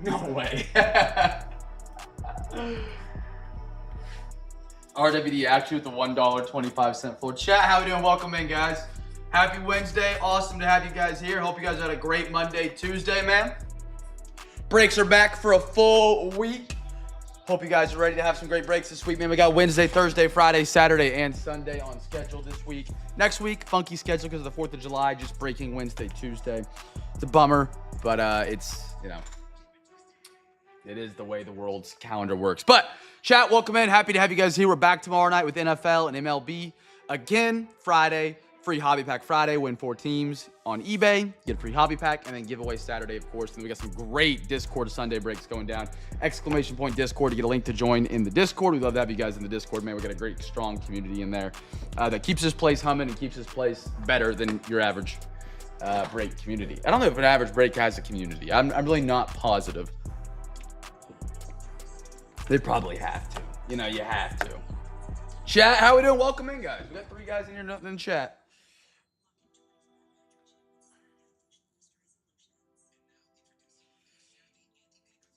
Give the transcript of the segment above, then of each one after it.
No way. RWD actually with the $1.25 floor. Chat, how we doing? Welcome in, guys. Happy Wednesday. Awesome to have you guys here. Hope you guys had a great Monday, Tuesday, man. Breaks are back for a full week. Hope you guys are ready to have some great breaks this week, man. We got Wednesday, Thursday, Friday, Saturday, and Sunday on schedule this week. Next week, funky schedule because of the 4th of July, just breaking Wednesday, Tuesday. It's a bummer, but it's, you know, it is the way the world's calendar works. But chat, welcome in. Happy to have you guys here. We're back tomorrow night with NFL and MLB. Again, Friday, free hobby pack Friday. Win 4 teams on eBay. Get a free hobby pack. And then giveaway Saturday, of course. And we got some great Discord Sunday breaks going down. Exclamation point Discord to get a link to join in the Discord. We'd love to have you guys in the Discord, man. We got a great, strong community in there that keeps this place humming and keeps this place better than your average break community. I don't know if an average break has a community. I'm really not positive. They probably have to. You know, you have to. Chat, how we doing? Welcome in, guys. We got 3 guys in here, nothing in chat.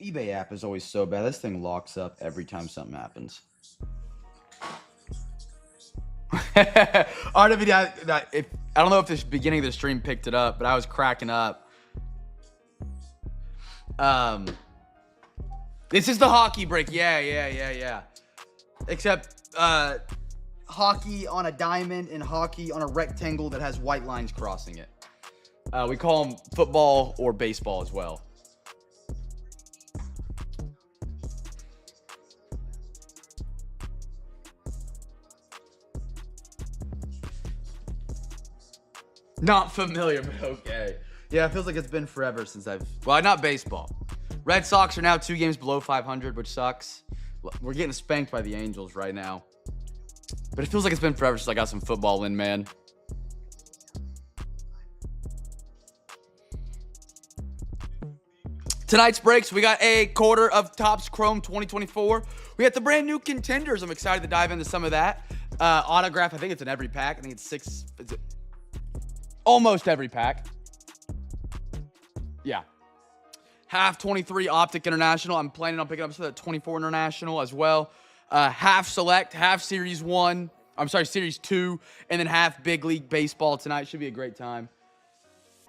eBay app is always so bad. This thing locks up every time something happens. RWD, I don't know if the beginning of the stream picked it up, but I was cracking up. This is the hockey break. Yeah. Except hockey on a diamond and hockey on a rectangle that has white lines crossing it. We call them football or baseball as well. Not familiar, but okay. Yeah, it feels like it's been forever since well, not baseball. Red Sox are now 2 games below 500, which sucks. We're getting spanked by the Angels right now. But it feels like it's been forever since I got some football in, man. Tonight's breaks, we got a quarter of Topps Chrome 2024. We got the brand new contenders. I'm excited to dive into some of that. Autograph, I think it's in every pack. I think it's 6. Is it? Almost every pack. Yeah. Half 23 Optic International. I'm planning on picking up some of that 24 International as well. Half Select, half Series 1. I'm sorry, Series 2. And then half Big League Baseball tonight. Should be a great time.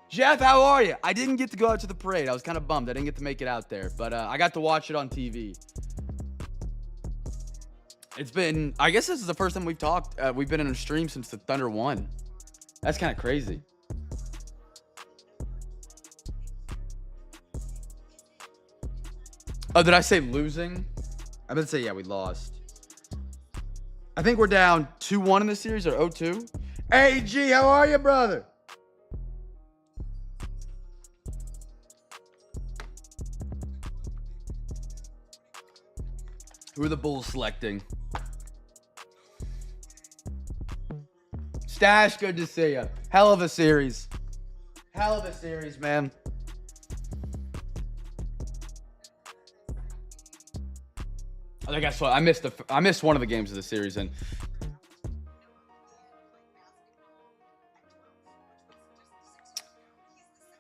Jeff, how are you? I didn't get to go out to the parade. I was kind of bummed. I didn't get to make it out there. But I got to watch it on TV. It's been, I guess this is the first time we've talked. We've been in a stream since the Thunder won. That's kind of crazy. Oh, did I say losing? I meant to say, yeah, we lost. I think we're down 2-1 in the series, or 0-2. Hey, G, how are you, brother? Who are the Bulls selecting? Stash, good to see you. Hell of a series. Hell of a series, man. I think that's what I missed one of the games of the series, and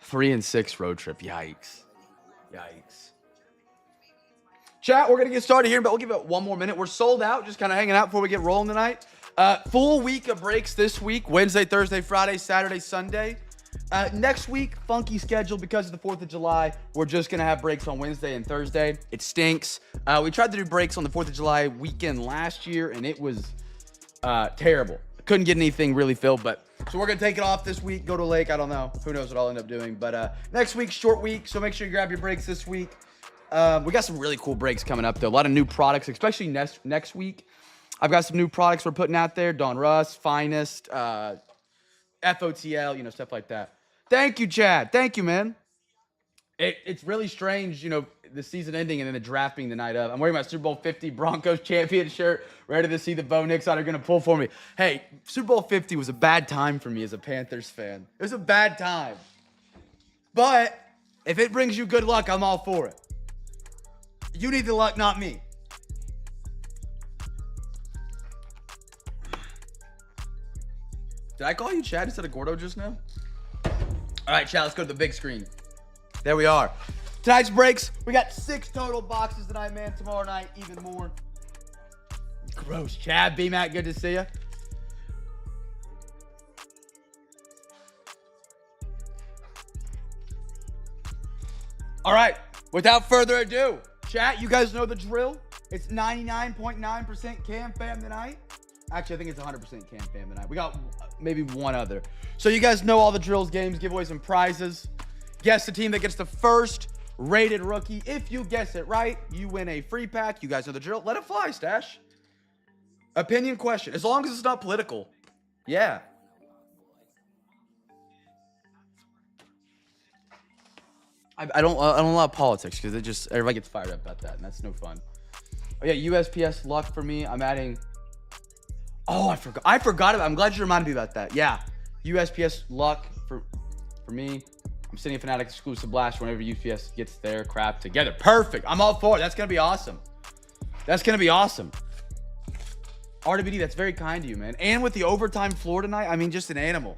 3-6 road trip. Yikes. Chat, we're gonna get started here, but we'll give it 1 more minute. We're sold out, just kind of hanging out before we get rolling tonight. Full week of breaks this week: Wednesday, Thursday, Friday, Saturday, Sunday. Next week, funky schedule because of the 4th of July. We're just going to have breaks on Wednesday and Thursday. It stinks. We tried to do breaks on the 4th of July weekend last year, and it was terrible. Couldn't get anything really filled, but so we're going to take it off this week, go to a lake. I don't know. Who knows what I'll end up doing. But next week, short week, so make sure you grab your breaks this week. We got some really cool breaks coming up, though. A lot of new products, especially next week. I've got some new products we're putting out there. Don Russ, Finest, FOTL, you know, stuff like that. Thank you, Chad. Thank you, man. It's really strange, you know, the season ending and then the draft being the night of. I'm wearing my Super Bowl 50 Broncos champion shirt, ready to see the Bo Nix are going to pull for me. Hey, Super Bowl 50 was a bad time for me as a Panthers fan. It was a bad time. But if it brings you good luck, I'm all for it. You need the luck, not me. Did I call you Chad instead of Gordo just now? All right, Chad, let's go to the big screen. There we are. Tonight's breaks, we got 6 total boxes tonight, man. Tomorrow night, even more. Gross. Chad, B-Mac, good to see you. All right, without further ado, chat, you guys know the drill. It's 99.9% CamFam tonight. Actually, I think it's 100% CamFam tonight. We got maybe one other. So you guys know all the drills, games, giveaways, and prizes. Guess the team that gets the first rated rookie. If you guess it right, you win a free pack. You guys know the drill. Let it fly, Stash. Opinion question. As long as it's not political. Yeah. I don't allow politics because everybody gets fired up about that, and that's no fun. Oh yeah, USPS luck for me. I'm adding. Oh, I forgot about. I'm glad you reminded me about that. Yeah, USPS luck for me. I'm sending a Fnatic exclusive blast whenever UPS gets their crap together. Perfect. I'm all for it. That's gonna be awesome. That's gonna be awesome. RWD, that's very kind of you, man. And with the overtime floor tonight, I mean, just an animal.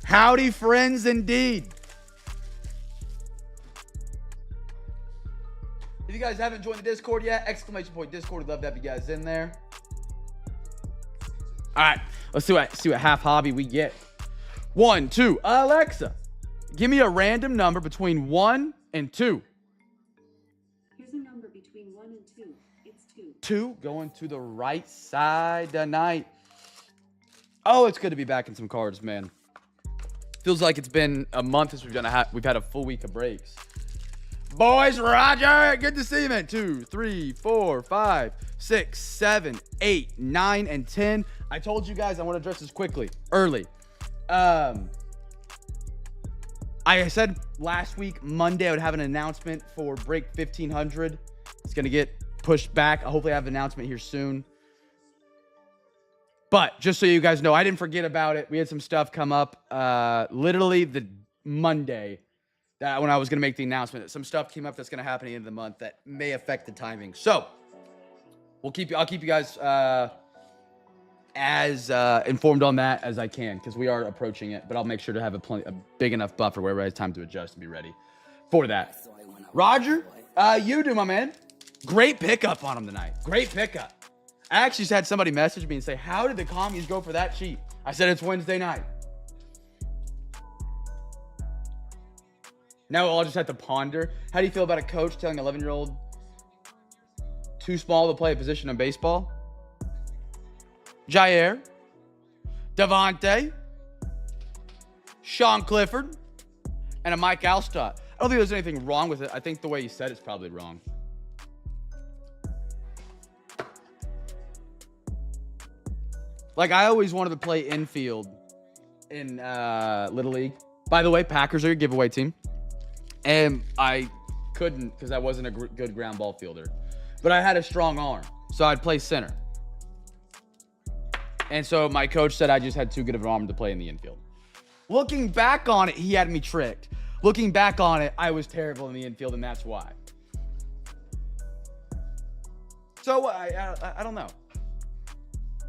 Howdy, friends, indeed. If you guys haven't joined the Discord yet, exclamation point Discord. We'd love to have you guys in there. All right, let's see what half hobby we get. 1, 2. Alexa, give me a random number between 1 and 2. Here's a number between 1 and 2. It's 2. 2 going to the right side tonight. Oh, it's good to be back in some cards, man. Feels like it's been a month since we've had a full week of breaks. Boys, Roger, good to see you, man. 2, 3, 4, 5, 6, 7, 8, 9, and 10. I told you guys I want to address this quickly, early. I said last week, Monday, I would have an announcement for Break 1500. It's going to get pushed back. I'll hopefully have an announcement here soon. But just so you guys know, I didn't forget about it. We had some stuff come up literally the Monday that when I was going to make the announcement. Some stuff came up that's going to happen at the end of the month that may affect the timing. So I'll keep you guys as informed on that as I can because we are approaching it. But I'll make sure to have a big enough buffer where everybody has time to adjust and be ready for that. Roger, you do, my man. Great pickup on him tonight. Great pickup. I actually just had somebody message me and say, how did the commies go for that cheap? I said, it's Wednesday night. Now I'll just have to ponder. How do you feel about a coach telling an 11-year-old too small to play a position in baseball? Jair, Devontae, Sean Clifford, and a Mike Alstott. I don't think there's anything wrong with it. I think the way you said it's probably wrong. Like, I always wanted to play infield in Little League. By the way, Packers are your giveaway team. And I couldn't because I wasn't a good ground ball fielder. But I had a strong arm, so I'd play center. And so my coach said I just had too good of an arm to play in the infield. Looking back on it, he had me tricked. Looking back on it, I was terrible in the infield, and that's why. So I don't know.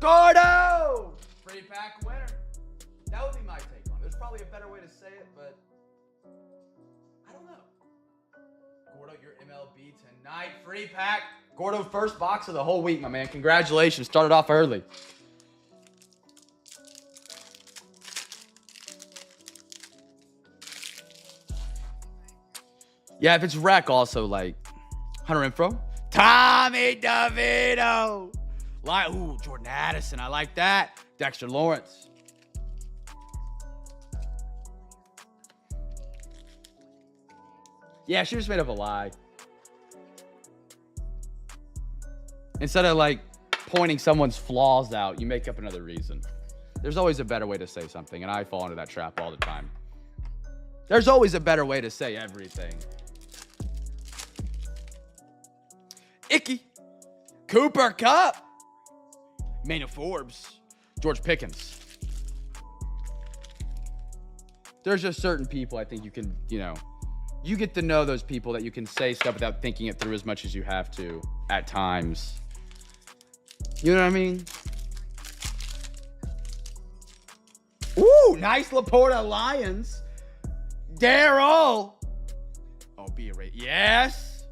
Gordo! Free pack winner. That would be my take on it. There's probably a better way to say it, but I don't know. Gordo, your MLB tonight. Free pack. Gordo, first box of the whole week, my man. Congratulations. Started off early. Yeah, if it's rec, also like Hunter Info. Tommy DeVito. Ooh, Jordan Addison. I like that. Dexter Lawrence. Yeah, she just made up a lie. Instead of like pointing someone's flaws out, you make up another reason. There's always a better way to say something, and I fall into that trap all the time. There's always a better way to say everything. Icky. Cooper Kupp. Maina Forbes. George Pickens. There's just certain people I think you can, you get to know those people that you can say stuff without thinking it through as much as you have to at times. You know what I mean? Ooh, nice Laporta Lions. Daryl. Oh, be a rate. Yes.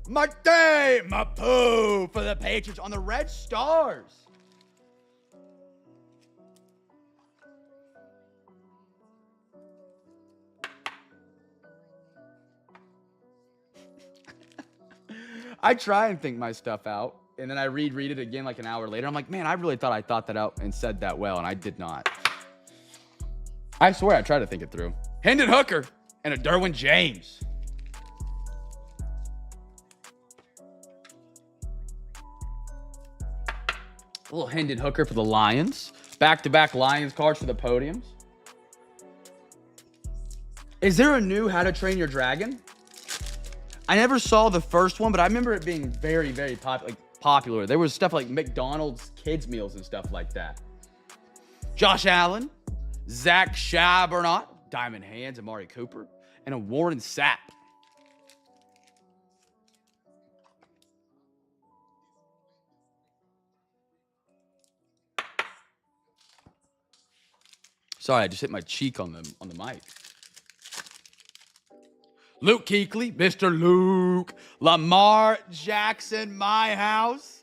Marte Mapu for the Patriots on the Red Stars. I try and think my stuff out, and then I read it again like an hour later. I'm like, man, I really thought I thought that out and said that well, and I did not. I swear I tried to think it through. Hendon Hooker and a Derwin James. A little Hendon Hooker for the Lions. Back-to-back Lions cards for the podiums. Is there a new How to Train Your Dragon? I never saw the first one, but I remember it being very, very popular. There was stuff like McDonald's kids meals and stuff like that. Josh Allen, Zach Charbonnet, Diamond Hands, Amari Cooper, and a Warren Sapp. Sorry, I just hit my cheek on the mic. Luke Kuechly, Mr. Luke. Lamar Jackson, my house.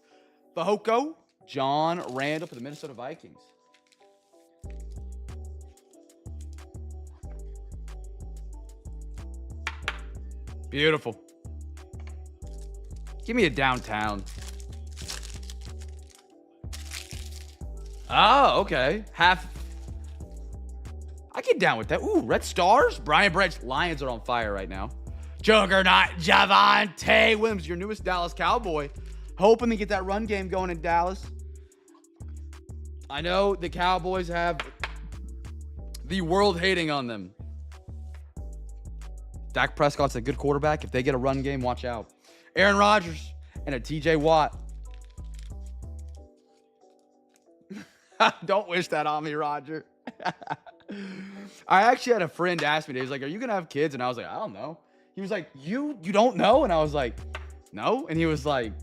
Fahoko, John Randall for the Minnesota Vikings. Beautiful. Give me a downtown. Oh, okay. Half. I get down with that. Ooh, Red Stars. Brian Branch. Lions are on fire right now. Juggernaut Javonte Williams, your newest Dallas Cowboy. Hoping to get that run game going in Dallas. I know the Cowboys have the world hating on them. Dak Prescott's a good quarterback. If they get a run game, watch out. Aaron Rodgers and a TJ Watt. Don't wish that on me, Roger. I actually had a friend ask me, he was like, are you going to have kids? And I was like, I don't know. He was like, you don't know? And I was like, no. And he was like,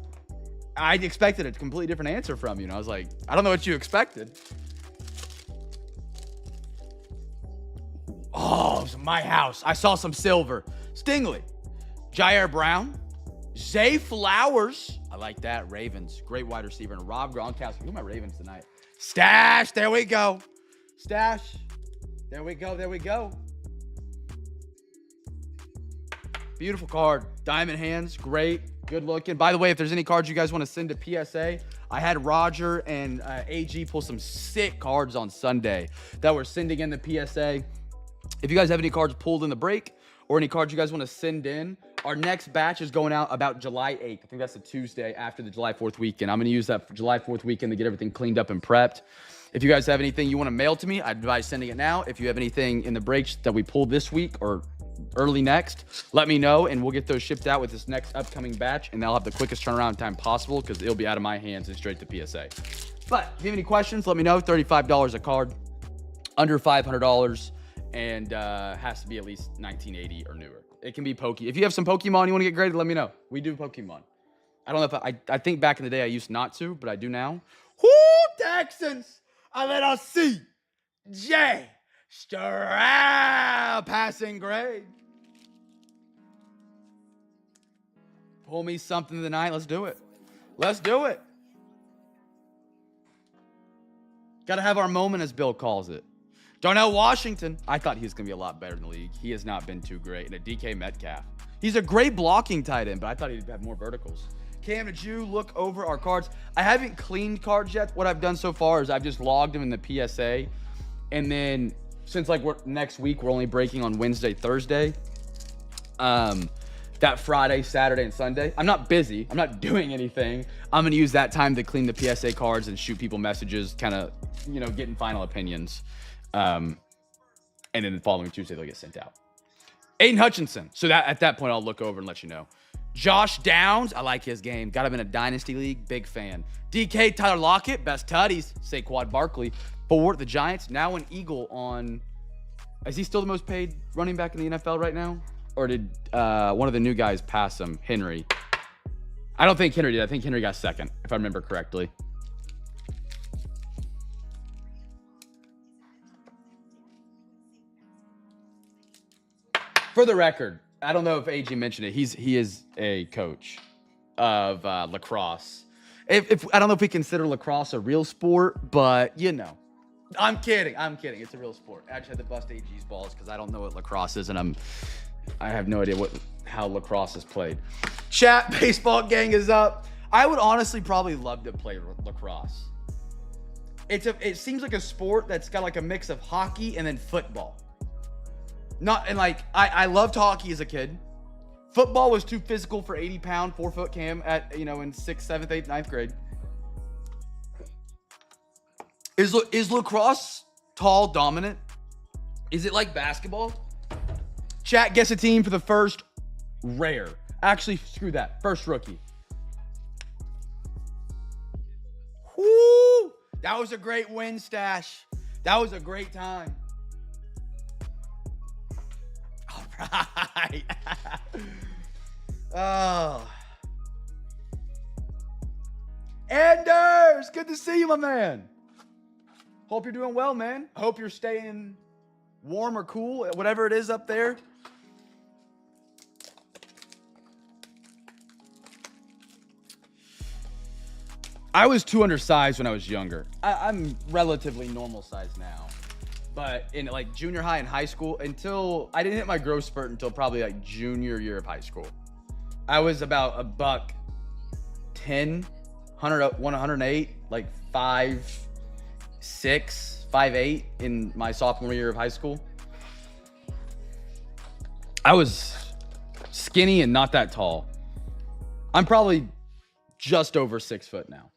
I expected a completely different answer from you. And I was like, I don't know what you expected. Oh, it was my house. I saw some silver. Stingley, Jair Brown, Zay Flowers. I like that. Ravens, great wide receiver. And Rob Gronkowski. Who are my Ravens tonight? Stash. There we go. Stash. There we go. There we go. Beautiful card. Diamond Hands. Great. Good looking. By the way, if there's any cards you guys want to send to PSA, I had Roger and AG pull some sick cards on Sunday that we're sending in the PSA. If you guys have any cards pulled in the break or any cards you guys want to send in, our next batch is going out about July 8th. I think that's the Tuesday after the July 4th weekend. I'm going to use that for July 4th weekend to get everything cleaned up and prepped. If you guys have anything you want to mail to me, I'd advise sending it now. If you have anything in the breaks that we pulled this week or early next, let me know, and we'll get those shipped out with this next upcoming batch, and they'll have the quickest turnaround time possible because it'll be out of my hands and straight to PSA. But if you have any questions, let me know. $35 a card, under $500, and has to be at least 1980 or newer. It can be Poke. If you have some Pokemon you want to get graded, let me know. We do Pokemon. I don't know if I think back in the day I used not to, but I do now. Whoo, Texans! A little C.J. Stroud passing grade. Pull me something tonight. Let's do it. Let's do it. Got to have our moment, as Bill calls it. Darnell Washington. I thought he was going to be a lot better in the league. He has not been too great. And a DK Metcalf. He's a great blocking tight end, but I thought he'd have more verticals. Cam, did you look over our cards? I haven't cleaned cards yet. What I've done so far is I've just logged them in the PSA. And then since next week, we're only breaking on Wednesday, Thursday. That Friday, Saturday, and Sunday. I'm not busy. I'm not doing anything. I'm going to use that time to clean the PSA cards and shoot people messages, kind of, getting final opinions. And then the following Tuesday, they'll get sent out. Aiden Hutchinson. So that at that point, I'll look over and let you know. Josh Downs. I like his game. Got him in a dynasty league. Big fan. DK Tyler Lockett. Best tutties. Saquon Barkley. For the Giants. Now an Eagle on... Is he still the most paid running back in the NFL right now? Or did one of the new guys pass him? Henry. I don't think Henry did. I think Henry got second, if I remember correctly. For the record, I don't know if AG mentioned it. He is a coach of lacrosse. If I don't know if we consider lacrosse a real sport, but you know, I'm kidding. It's a real sport. I actually had to bust AG's balls because I don't know what lacrosse is, and I have no idea how lacrosse is played. Chat, baseball gang is up. I would honestly probably love to play lacrosse. It seems like a sport that's got like a mix of hockey and then football. I loved hockey as a kid. Football was too physical for 80-pound, 4-foot Cam in 6th, 7th, 8th, 9th grade. Is lacrosse tall dominant? Is it like basketball? Chat, guess a team for the first rare. Actually, screw that. First rookie. Woo! That was a great win, Stash. That was a great time. All right. Oh. Anders, good to see you, my man. Hope you're doing well, man. Hope you're staying warm or cool, whatever it is up there. I was too undersized when I was younger. I'm relatively normal size now. But in like junior high and high school, I didn't hit my growth spurt until probably like junior year of high school. I was about a buck 10, 108, like 5'6", 5'8" in my sophomore year of high school. I was skinny and not that tall. I'm probably just over 6 foot now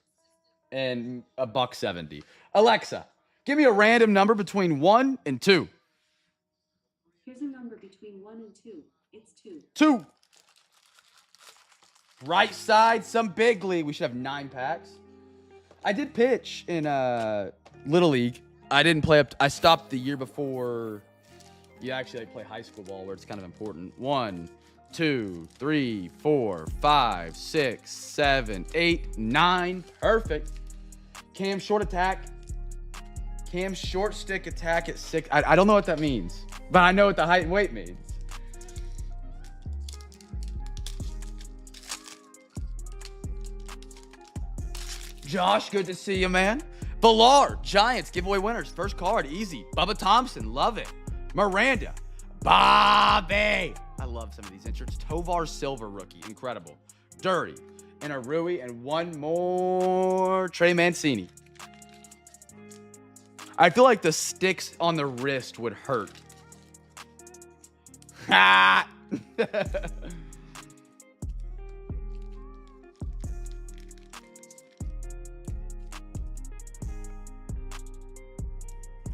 and a buck 70. Alexa, give me a random number between 1 and 2. Here's a number between 1 and 2. It's 2. 2. Right side, some big league. We should have 9 packs. I did pitch in Little League. I didn't play I stopped the year before you actually play high school ball, where it's kind of important. 1, 2, 3, 4, 5, 6, 7, 8, 9. Perfect. Cam short attack. Cam short stick attack at 6. I don't know what that means, but I know what the height and weight means. Josh, good to see you, man. Ballard, Giants, giveaway winners. First card, easy. Bubba Thompson, love it. Miranda, Bobby. I love some of these inserts. Tovar Silver rookie, incredible. Dirty, and a Rui, and one more Trey Mancini. I feel like the sticks on the wrist would hurt. Ha!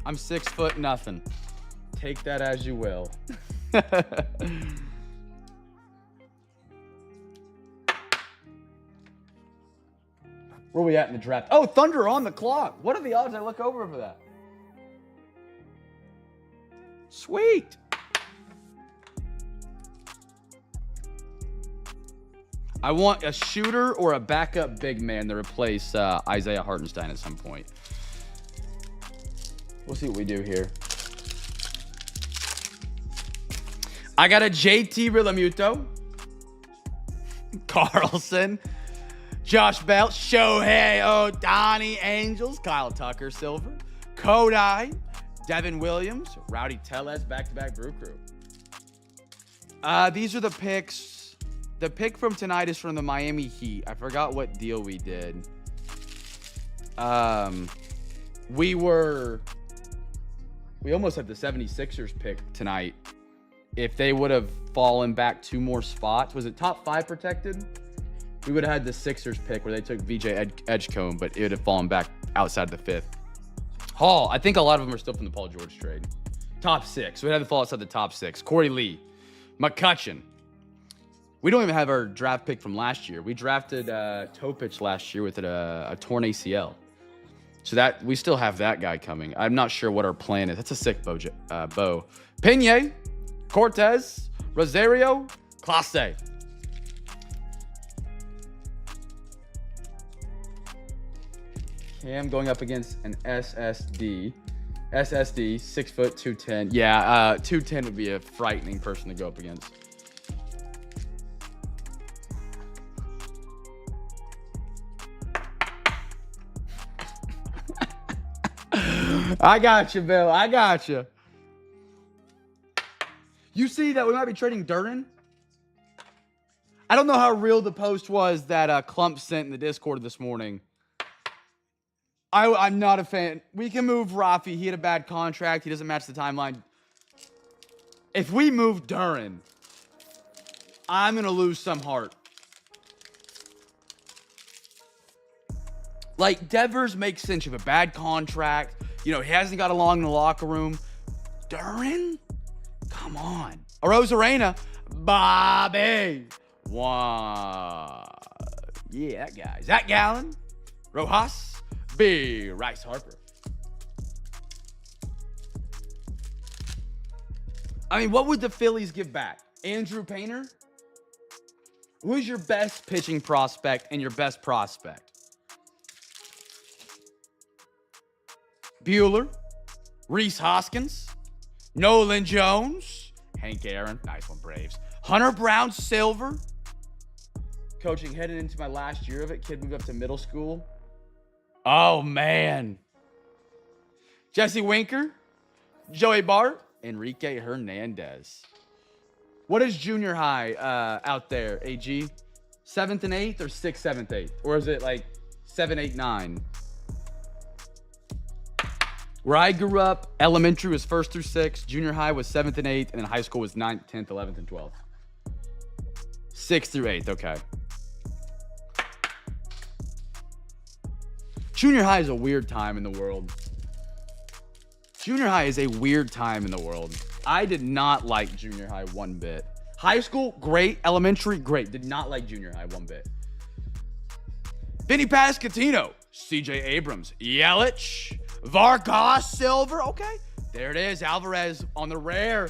I'm 6 foot nothing. Take that as you will. Where are we at in the draft? Oh, Thunder on the clock. What are the odds I look over for that? Sweet. I want a shooter or a backup big man to replace Isaiah Hartenstein at some point. We'll see what we do here. I got a JT Realmuto, Carlson, Josh Bell, Shohei Ohtani, Angels, Kyle Tucker, Silver, Kodai, Devin Williams, Rowdy Tellez, back-to-back Brew Crew. These are the picks. The pick from tonight is from the Miami Heat. I forgot what deal we did. We almost had the 76ers pick tonight. If they would have fallen back 2 more spots, was it top 5 protected? We would have had the Sixers pick where they took VJ Edgecombe, but it would have fallen back outside the 5th. Hall, I think a lot of them are still from the Paul George trade. Top 6. We had to fall outside the top 6. Corey Lee, McCutcheon. We don't even have our draft pick from last year. We drafted Topic last year with a torn ACL. So that we still have that guy coming. I'm not sure what our plan is. That's a sick bow. Pena, Cortez, Rosario, Clase. Cam going up against an SSD. SSD, 6 foot, 210. Yeah, 210 would be a frightening person to go up against. I got you, Bill. I got you. You see that we might be trading Durin? I don't know how real the post was that Clump sent in the Discord this morning. I'm not a fan. We can move Rafi. He had a bad contract. He doesn't match the timeline. If we move Durin, I'm going to lose some heart. Like, Devers makes sense. You have a bad contract. You know, he hasn't got along in the locker room. Durin? Come on. Arozarena. Bobby. One. Yeah, that guy. Zach Gallen. Rojas. B. Rice Harper. I mean, what would the Phillies give back? Andrew Painter? Who's your best pitching prospect and your best prospect? Bueller, Reese Hoskins, Nolan Jones, Hank Aaron, nice one, Braves. Hunter Brown Silver, coaching headed into my last year of it. Kid moved up to middle school. Oh, man. Jesse Winker, Joey Bart, Enrique Hernandez. What is junior high out there, AG? 7th and 8th or 6th, 7th, 8th? Or is it like 7, 8, 9? Where I grew up, elementary was 1st through 6th, junior high was 7th and 8th, and then high school was 9th, 10th, 11th, and 12th. 6th through 8th, okay. Junior high is a weird time in the world. Junior high is a weird time in the world. I did not like junior high one bit. High school, great. Elementary, great. Did not like junior high one bit. Vinny Pascatino, CJ Abrams, Yelich, Vargas Silver. Okay, there it is. Alvarez on the rare.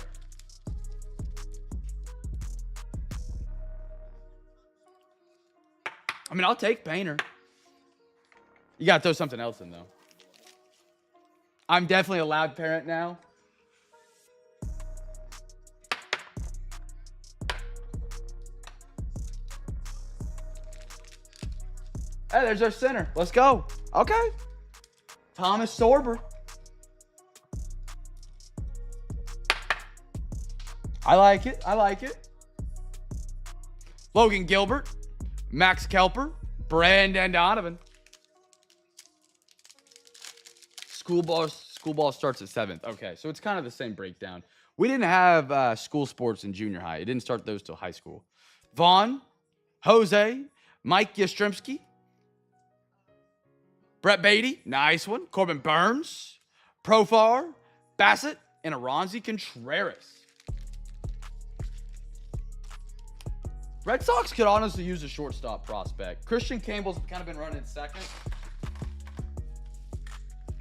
I mean, I'll take Painter. You got to throw something else in, though. I'm definitely a loud parent now. Hey, there's our center. Let's go. Okay. Thomas Sorber. I like it. I like it. Logan Gilbert. Max Kelper. Brandon Donovan. School ball starts at 7th. Okay, so it's kind of the same breakdown. We didn't have school sports in junior high. It didn't start those till high school. Vaughn, Jose, Mike Yastrzemski, Brett Beatty, nice one. Corbin Burns, Profar, Bassett, and Aronzi Contreras. Red Sox could honestly use a shortstop prospect. Christian Campbell's kind of been running second.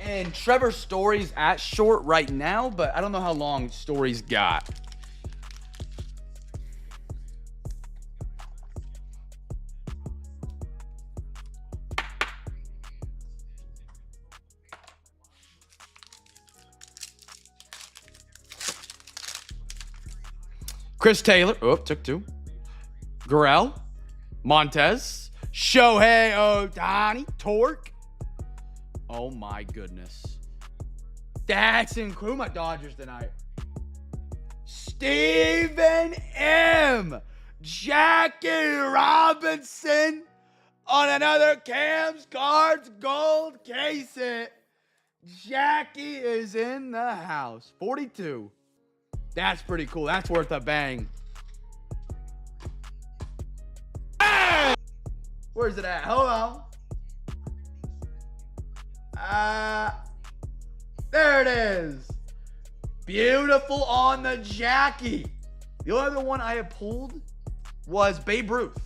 And Trevor Story's at short right now, but I don't know how long Story's got. Chris Taylor. Oh, took 2. Gurrell. Montez. Shohei Ohtani. Torque. Oh, my goodness. That's including my Dodgers tonight. Stephen M. Jackie Robinson on another Cam's Cards Gold case it. Jackie is in the house. 42. That's pretty cool. That's worth a bang. Bang! Where's it at? Hold on. There it is. Beautiful on the Jackie. The only other one I had pulled was Babe Ruth.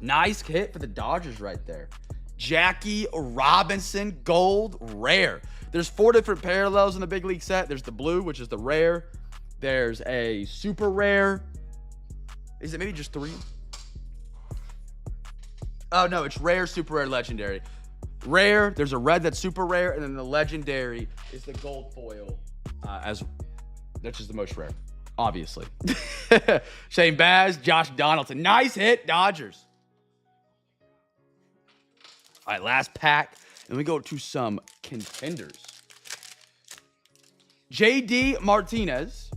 Nice hit for the Dodgers right there. Jackie Robinson Gold Rare. There's 4 different parallels in the big league set. There's the blue, which is the rare. There's a super rare. Is it maybe just 3? Oh, no, it's rare, super rare, legendary. Rare, there's a red that's super rare, and then the legendary is the gold foil, that's just the most rare, obviously. Shane Baz, Josh Donaldson. Nice hit, Dodgers. All right, last pack. And we go to some contenders. J.D. Martinez,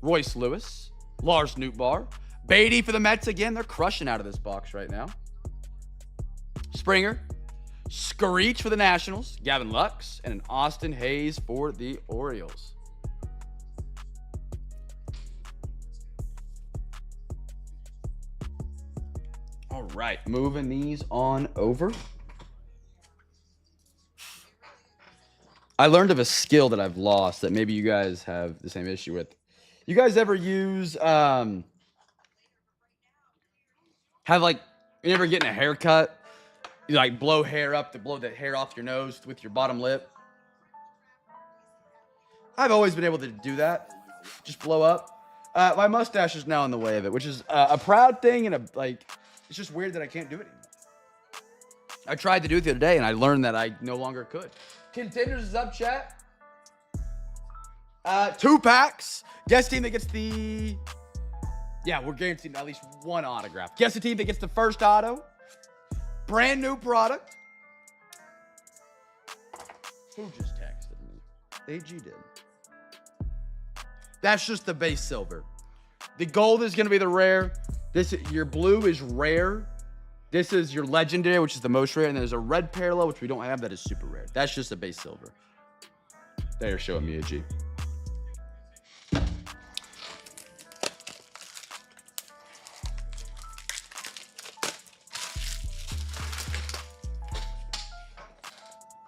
Royce Lewis, Lars Nootbaar, Beatty for the Mets again. They're crushing out of this box right now. Springer, Screech for the Nationals, Gavin Lux, and an Austin Hayes for the Orioles. All right, moving these on over. I learned of a skill that I've lost that maybe you guys have the same issue with. You guys ever use, you ever getting a haircut? You like blow hair up to blow the hair off your nose with your bottom lip? I've always been able to do that. Just blow up. My mustache is now in the way of it, which is a proud thing and it's just weird that I can't do it anymore. I tried to do it the other day and I learned that I no longer could. Contenders is up, chat. 2 packs. Guess team that gets the... Yeah, we're guaranteed at least 1 autograph. Guess the team that gets the first auto. Brand new product. Who just texted me? AG did. That's just the base silver. The gold is going to be the rare. Your blue is rare. This is your legendary, which is the most rare. And there's a red parallel, which we don't have, that is super rare. That's just a base silver. They're showing me a G.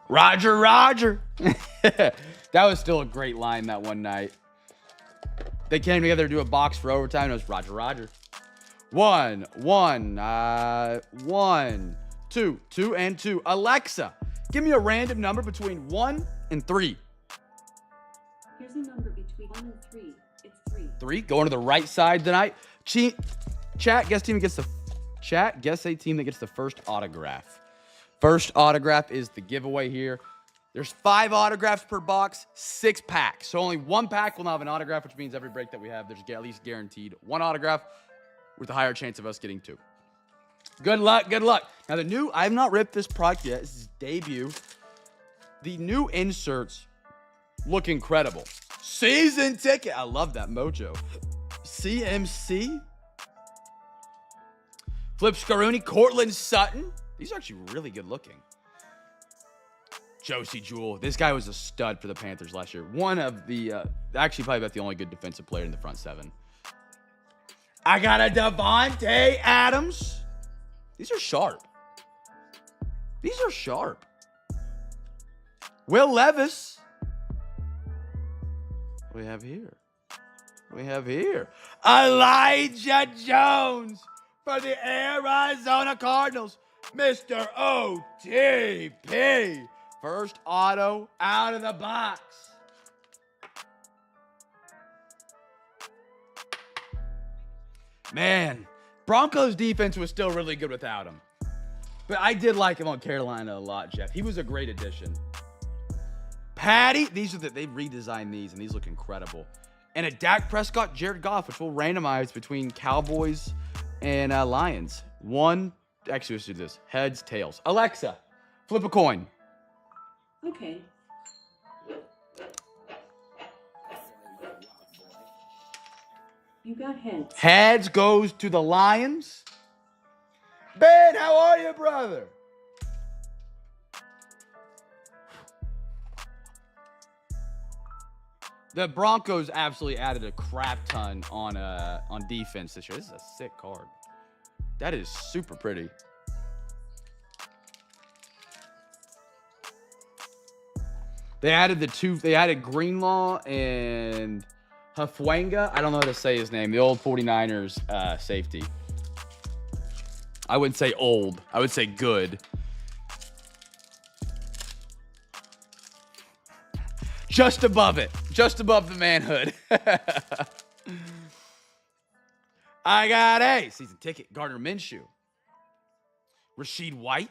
Roger, Roger. That was still a great line that one night. They came together to do a box for overtime. It was Roger, Roger. 1, 2, 2, and 2. Alexa, give me a random number between 1 and 3. Here's a number between 1 and 3. It's 3. 3. Going to the right side tonight. Chat, guess team gets the guess a team that gets the first autograph. First autograph is the giveaway here. There's 5 autographs per box, 6 packs. So only 1 pack will not have an autograph, which means every break that we have, there's at least guaranteed 1 autograph with a higher chance of us getting 2. Good luck, good luck. Now I have not ripped this product yet. This is debut. The new inserts look incredible. Season ticket. I love that mojo. CMC. Flip Scaroni, Cortland Sutton. These are actually really good looking. Josie Jewell. This guy was a stud for the Panthers last year. One of the, actually probably about the only good defensive player in the front 7. I got a Devontae Adams. These are sharp. These are sharp. Will Levis. What do we have here? What do we have here? Elijah Jones for the Arizona Cardinals. Mr. OTP. First auto out of the box. Man, Broncos defense was still really good without him. But I did like him on Carolina a lot, Jeff. He was a great addition. Patty, they redesigned these, and these look incredible. And a Dak Prescott, Jared Goff, which will randomize between Cowboys and Lions. Actually, let's do this. Heads, tails. Alexa, flip a coin. Okay. You got heads. Heads goes to the Lions. Ben, how are you, brother? The Broncos absolutely added a crap ton on defense this year. This is a sick card. That is super pretty. They added Greenlaw and Hufanga. I don't know how to say his name. The old 49ers safety. I wouldn't say old. I would say good. Just above it. Just above the manhood. I got a season ticket. Gardner Minshew. Rasheed White.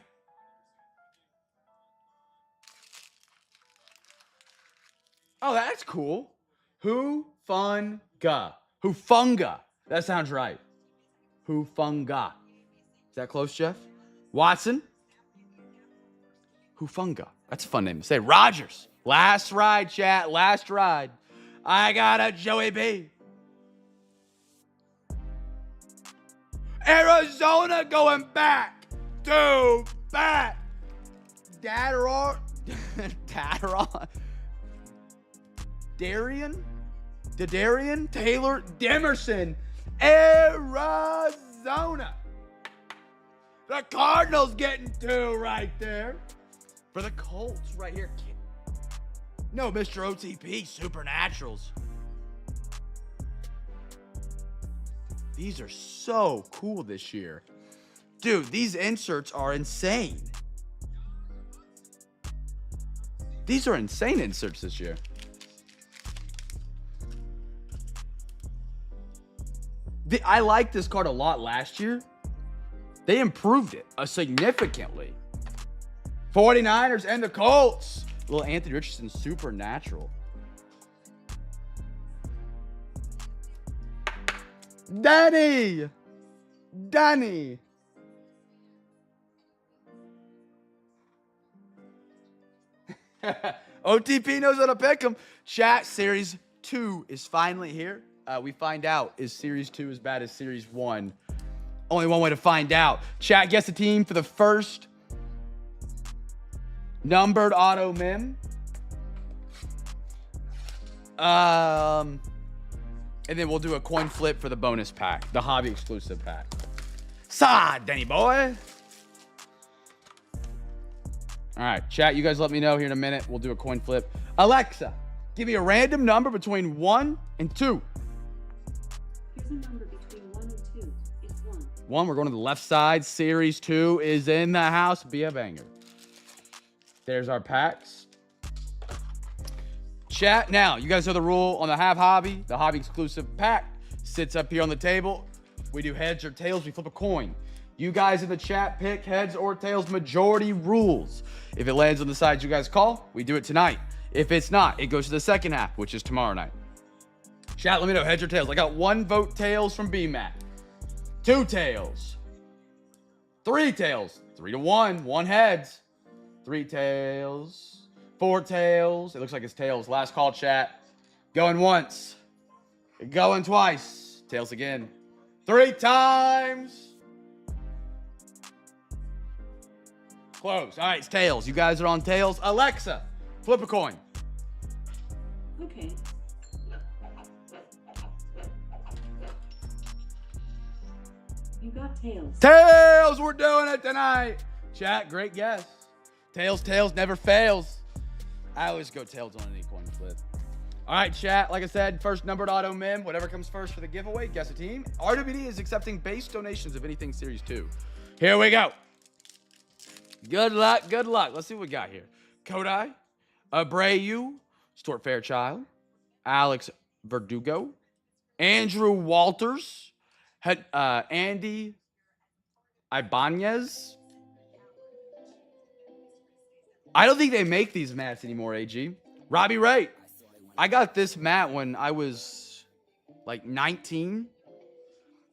Oh, that's cool. Hufunga. Hufunga. That sounds right. Hufunga. Is that close, Jeff? Watson. Hufunga. That's a fun name to say. Rogers. Last ride, chat. Last ride. I got a Joey B. Arizona going back to back. Dadaron. Darian Taylor Demerson, Arizona. The Cardinals getting 2 right there. For the Colts right here. No, Mr. OTP, Supernaturals. These are so cool this year. Dude, these inserts are insane. These are insane inserts this year. I liked this card a lot last year. They improved it significantly. 49ers and the Colts. Little Anthony Richardson Supernatural. Danny. OTP knows how to pick him. Chat, Series 2 is finally here. We find out, is Series 2 as bad as Series 1? Only one way to find out. Chat, guess the team for the first numbered auto mem. And then we'll do a coin flip for the bonus pack, the hobby exclusive pack. Side, Danny boy. All right, chat, you guys let me know here in a minute. We'll do a coin flip. Alexa, give me a random number between 1 and 2. Here's a number between 1 and 2. It's 1. 1, we're going to the left side. Series 2 is in the house. Be a banger. There's our packs. Chat, now, you guys know the rule on the Have Hobby. The hobby exclusive pack sits up here on the table. We do heads or tails. We flip a coin. You guys in the chat pick heads or tails. Majority rules. If it lands on the side you guys call, we do it tonight. If it's not, it goes to the second half, which is tomorrow night. Chat, let me know, heads or tails. I got 1 vote tails from BMAC. 2 tails. 3 tails. 3 to 1. 1 heads. 3 tails. 4 tails. It looks like it's tails. Last call, chat. Going once. Going twice. Tails again. 3 times. Close. All right, it's tails. You guys are on tails. Alexa, flip a coin. Okay. You got tails. Tails, we're doing it tonight. Chat, great guess. Tails never fails. I always go tails on any coin flip. All right, chat, like I said, first numbered auto mem, whatever comes first for the giveaway, guess a team. RWD is accepting base donations of anything Series 2. Here we go. Good luck, good luck. Let's see what we got here. Kodai, Abreu, Stuart Fairchild, Alex Verdugo, Andrew Walters, Andy Ibanez. I don't think they make these mats anymore, AG. Robbie Ray. I got this mat when I was like 19.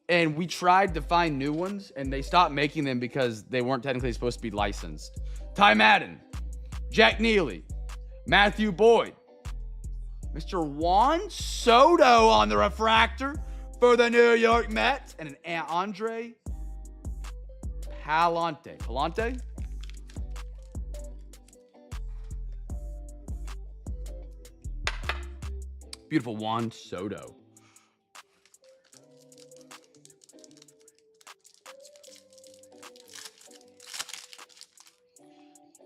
And we tried to find new ones, and they stopped making them because they weren't technically supposed to be licensed. Ty Madden, Jack Neely, Matthew Boyd, Mr. Juan Soto on the refractor for the New York Mets, and an Andre Palante. Beautiful Juan Soto.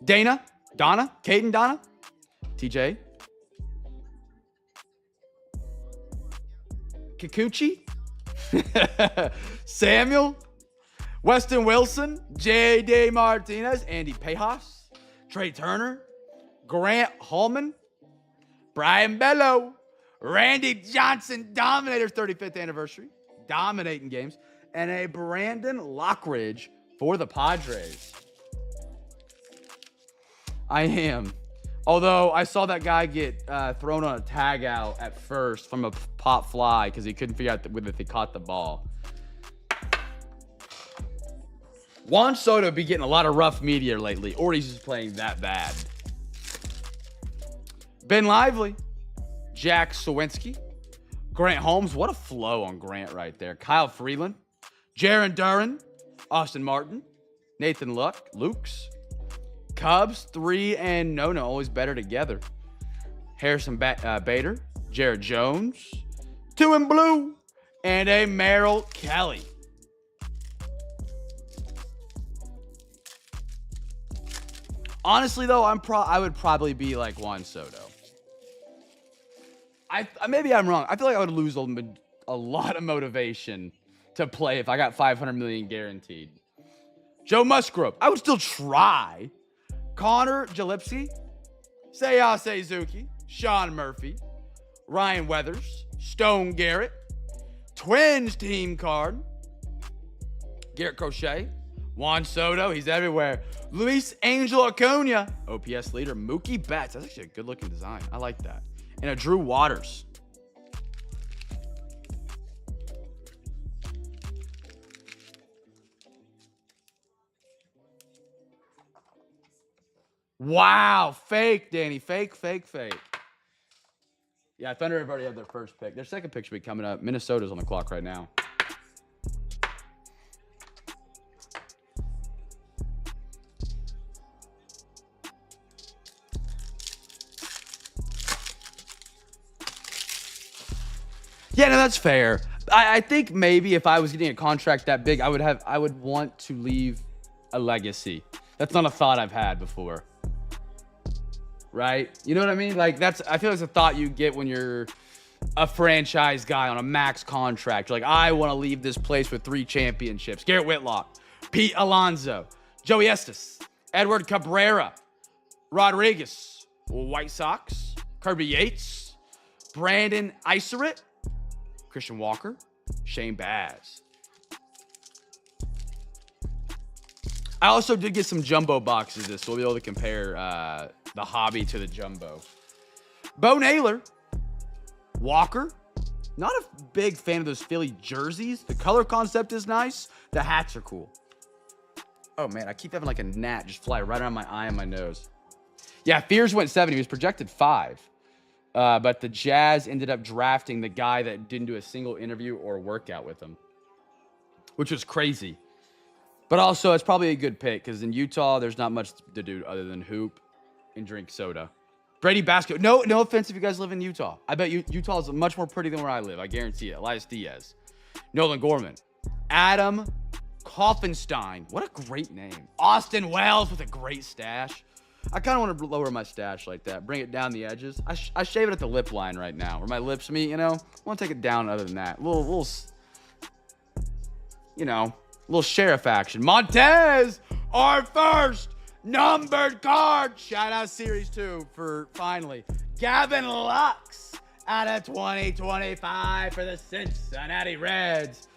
Donna, Caden, Donna, TJ, Kikuchi, Samuel, Weston Wilson, J.D. Martinez, Andy Pejas, Trey Turner, Grant Hallman, Brian Bello, Randy Johnson, Dominator's 35th anniversary, dominating games, and a Brandon Lockridge for the Padres. I am Although I saw that guy get thrown on a tag out at first from a pop fly because he couldn't figure out whether he caught the ball. Juan Soto be getting a lot of rough media lately, or he's just playing that bad. Ben Lively, Jack Sawinski, Grant Holmes. What a flow on Grant right there. Kyle Freeland, Jaron Duran, Austin Martin, Nathan Lukes, Cubs, 3 and no, always better together. Harrison Bader, Jared Jones, 2 and blue, and a Merrill Kelly. Honestly, though, I would probably be like Juan Soto. Maybe I'm wrong. I feel like I would lose a lot of motivation to play if I got $500 million guaranteed. Joe Musgrove, I would still try. Connor Jalipsky, Seiya Suzuki, Sean Murphy, Ryan Weathers, Stone Garrett, Twins team card, Garrett Crochet, Juan Soto, he's everywhere. Luis Angel Acuna, OPS leader, Mookie Betts. That's actually a good looking design. I like that. And a Drew Waters. Wow, fake, Danny. Fake. Yeah, Thunder have already had their first pick. Their second pick should be coming up. Minnesota's on the clock right now. Yeah, no, that's fair. I think maybe if I was getting a contract that big, I would want to leave a legacy. That's not a thought I've had before. Right? You know what I mean? Like I feel like it's a thought you get when you're a franchise guy on a max contract. You're like, I want to leave this place with 3 championships. Garrett Whitlock, Pete Alonso, Joey Estes, Edward Cabrera, Rodriguez, White Sox, Kirby Yates, Brandon Iseret, Christian Walker, Shane Baz. I also did get some jumbo boxes this, so we'll be able to compare the hobby to the jumbo. Bo Naylor, Walker. Not a big fan of those Philly jerseys. The color concept is nice. The hats are cool. Oh, man, I keep having like a gnat just fly right around my eye and my nose. Yeah, Fears went 7. He was projected 5. But the Jazz ended up drafting the guy that didn't do a single interview or workout with him, which was crazy. But also, it's probably a good pick because in Utah, there's not much to do other than hoop and drink soda. Brady Basco. No offense if you guys live in Utah. I bet Utah is much more pretty than where I live. I guarantee it. Elias Diaz. Nolan Gorman. Adam Koffenstein. What a great name. Austin Wells with a great stash. I kind of want to lower my stash like that. Bring it down the edges. I shave it at the lip line right now where my lips meet, you know. I want to take it down other than that. Little sheriff action. Montez, our first numbered card. Shout out Series 2 for finally. Gavin Lux out of 2025 for the Cincinnati Reds.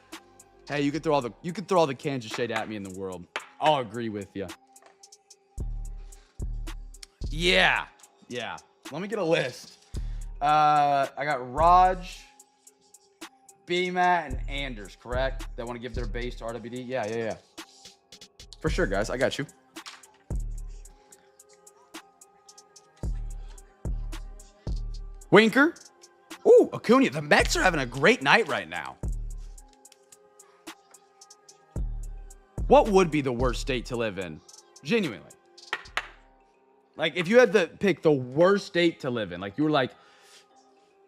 Hey, you can throw all the cans of shade at me in the world. I'll agree with you. Yeah. Let me get a list. I got Raj, B-Matt, and Anders, correct? That want to give their base to RWD? Yeah. For sure, guys. I got you. Winker. Ooh, Acuna. The Mets are having a great night right now. What would be the worst state to live in? Genuinely. Like, if you had to pick the worst state to live in, like, you were like,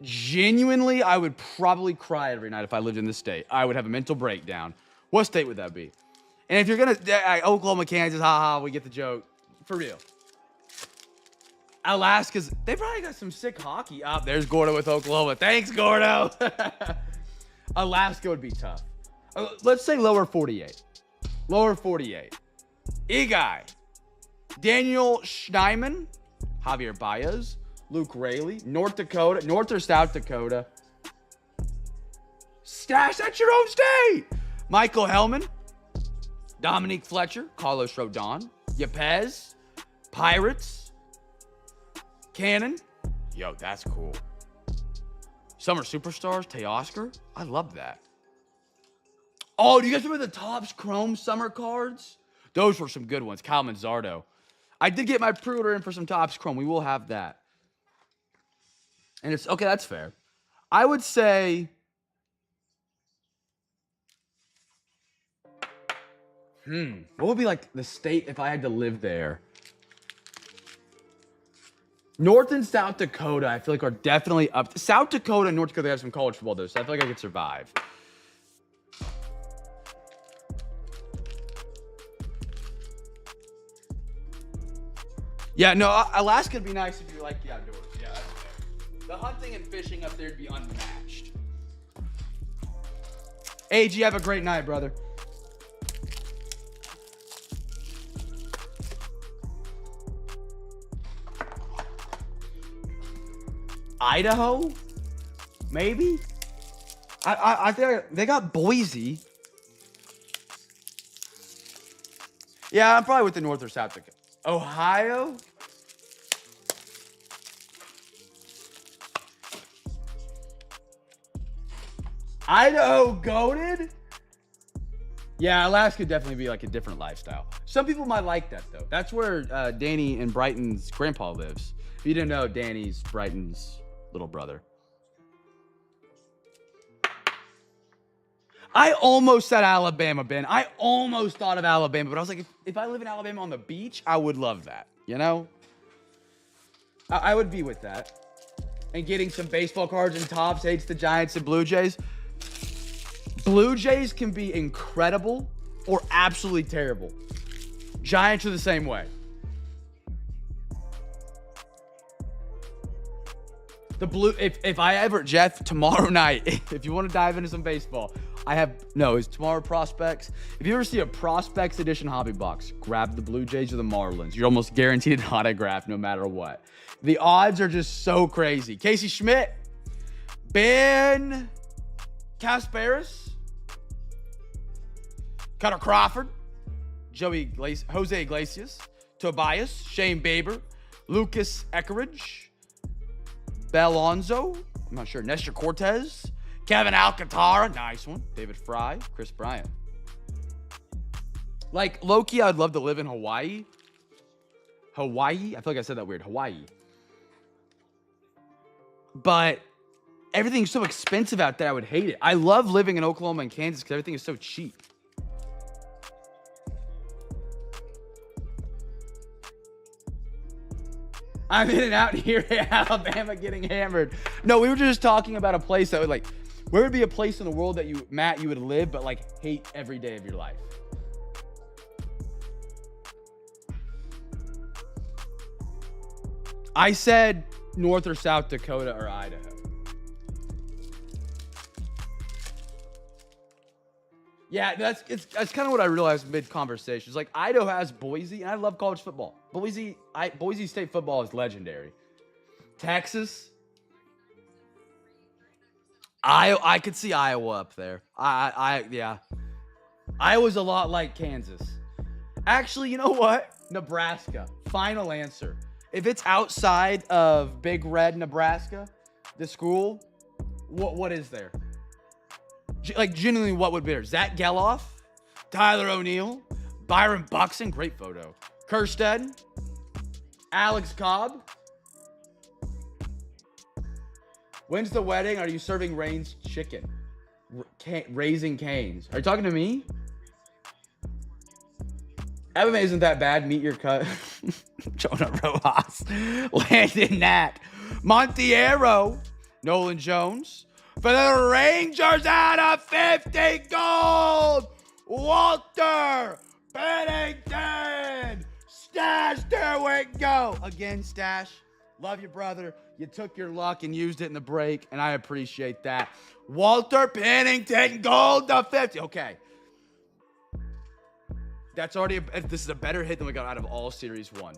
genuinely, I would probably cry every night if I lived in this state. I would have a mental breakdown. What state would that be? And if you're going to, Oklahoma, Kansas, haha, we get the joke. For real. Alaska's, they probably got some sick hockey. There's Gordo with Oklahoma. Thanks, Gordo. Alaska would be tough. Let's say lower 48. Lower 48. Eguy. Daniel Schneemann, Javier Baez, Luke Raley, North or South Dakota. Stash at your own state. Michael Hellman, Dominique Fletcher, Carlos Rodon, Yepez, Pirates, Cannon. Yo, that's cool. Summer Superstars, Teoscar. I love that. Oh, do you guys remember the Topps Chrome Summer cards? Those were some good ones. Kyle Manzardo. I did get my pre-order in for some Topps Chrome. We will have that. And it's, okay, that's fair. I would say, what would be like the state if I had to live there? North and South Dakota, I feel like are definitely up. South Dakota and North Dakota have some college football though, so I feel like I could survive. Yeah, no, Alaska would be nice if you like the outdoors. Yeah, that's fair. The hunting and fishing up there would be unmatched. AG, have a great night, brother. Idaho? Maybe? I think they got Boise. Yeah, I'm probably with the North or South Dakota. Ohio? Idaho goated? Yeah, Alaska would definitely be like a different lifestyle. Some people might like that though. That's where Danny and Brighton's grandpa lives. If you didn't know, Danny's Brighton's little brother. I almost said Alabama, Ben. I almost thought of Alabama, but I was like, if I live in Alabama on the beach, I would love that, you know? I would be with that. And getting some baseball cards and Topps, hates the Giants and Blue Jays. Blue Jays can be incredible or absolutely terrible. Giants are the same way. The blue, if I ever, Jeff, tomorrow night, if you want to dive into some baseball, it's tomorrow prospects. If you ever see a prospects edition hobby box, grab the Blue Jays or the Marlins. You're almost guaranteed an autograph no matter what. The odds are just so crazy. Casey Schmidt, Ben Casparis, Cutter Crawford, Jose Iglesias, Tobias, Shane Bieber, Lucas Eckridge, Belonzo, I'm not sure, Nestor Cortez, Kevin Alcantara, nice one, David Fry, Chris Bryant. Like, low-key, I'd love to live in Hawaii. Hawaii? I feel like I said that weird. Hawaii. But everything's so expensive out there, I would hate it. I love living in Oklahoma and Kansas because everything is so cheap. I'm in and out here in Alabama getting hammered. No, we were just talking about a place that would like, where would be a place in the world that you, Matt, you would live but like hate every day of your life? I said North or South Dakota or Idaho. Yeah, that's kind of what I realized mid-conversation. It's like Idaho has Boise, and I love college football. Boise State football is legendary. Texas, I could see Iowa up there. Yeah. Iowa's a lot like Kansas. Actually, you know what? Nebraska. Final answer. If it's outside of Big Red, Nebraska, the school, what is there? Like, genuinely, what would be there? Zach Geloff, Tyler O'Neill, Byron Buxton, great photo. Kirstead, Alex Cobb. When's the wedding? Are you serving Rain's chicken? Raising Canes. Are you talking to me? MMA isn't that bad. Meet your cut. Jonah Rojas, Landon Knack, Montiero, Nolan Jones. For the Rangers out of 50 gold, Walter Pennington. Stash, there we go. Again, Stash, love you, brother. You took your luck and used it in the break, and I appreciate that. Walter Pennington, gold to 50. Okay. That's already, this is a better hit than we got out of all Series 1.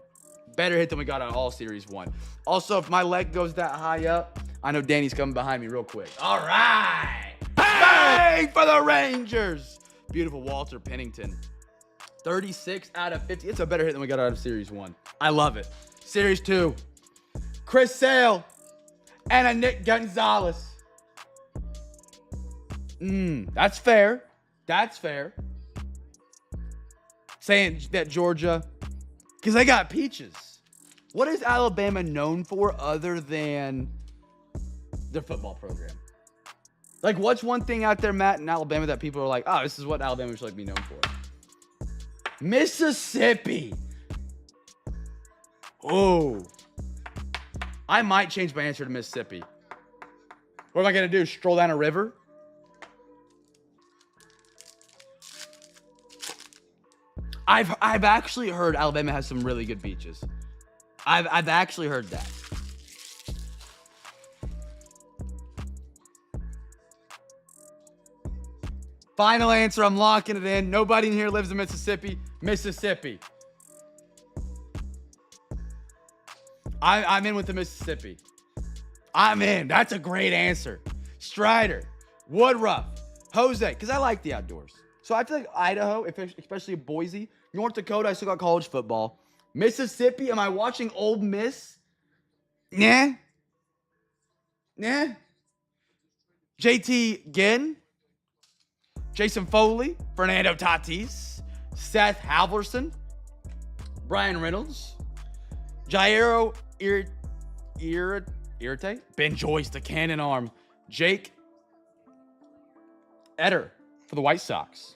Better hit than we got out of all Series 1. Also, if my leg goes that high up, I know Danny's coming behind me real quick. All right. Bang for the Rangers. Beautiful Walter Pennington. 36 out of 50. It's a better hit than we got out of Series 1. I love it. Series 2. Chris Sale, and a Nick Gonzalez. That's fair. That's fair. Saying that Georgia, because they got peaches. What is Alabama known for other than their football program? Like, what's one thing out there, Matt, in Alabama that people are like, oh, this is what Alabama should like be known for? Mississippi. Oh. I might change my answer to Mississippi. What am I going to do? Stroll down a river? I've actually heard Alabama has some really good beaches. I've actually heard that. Final answer, I'm locking it in. Nobody in here lives in Mississippi. Mississippi. I'm in with the Mississippi. I'm in. That's a great answer. Strider, Woodruff, Jose, because I like the outdoors. So I feel like Idaho, especially Boise, North Dakota, I still got college football. Mississippi, am I watching Ole Miss? Nah. JT Ginn, Jason Foley, Fernando Tatis, Seth Halverson, Brian Reynolds, Jairo Irate, Ben Joyce, the cannon arm, Jake Eder for the White Sox.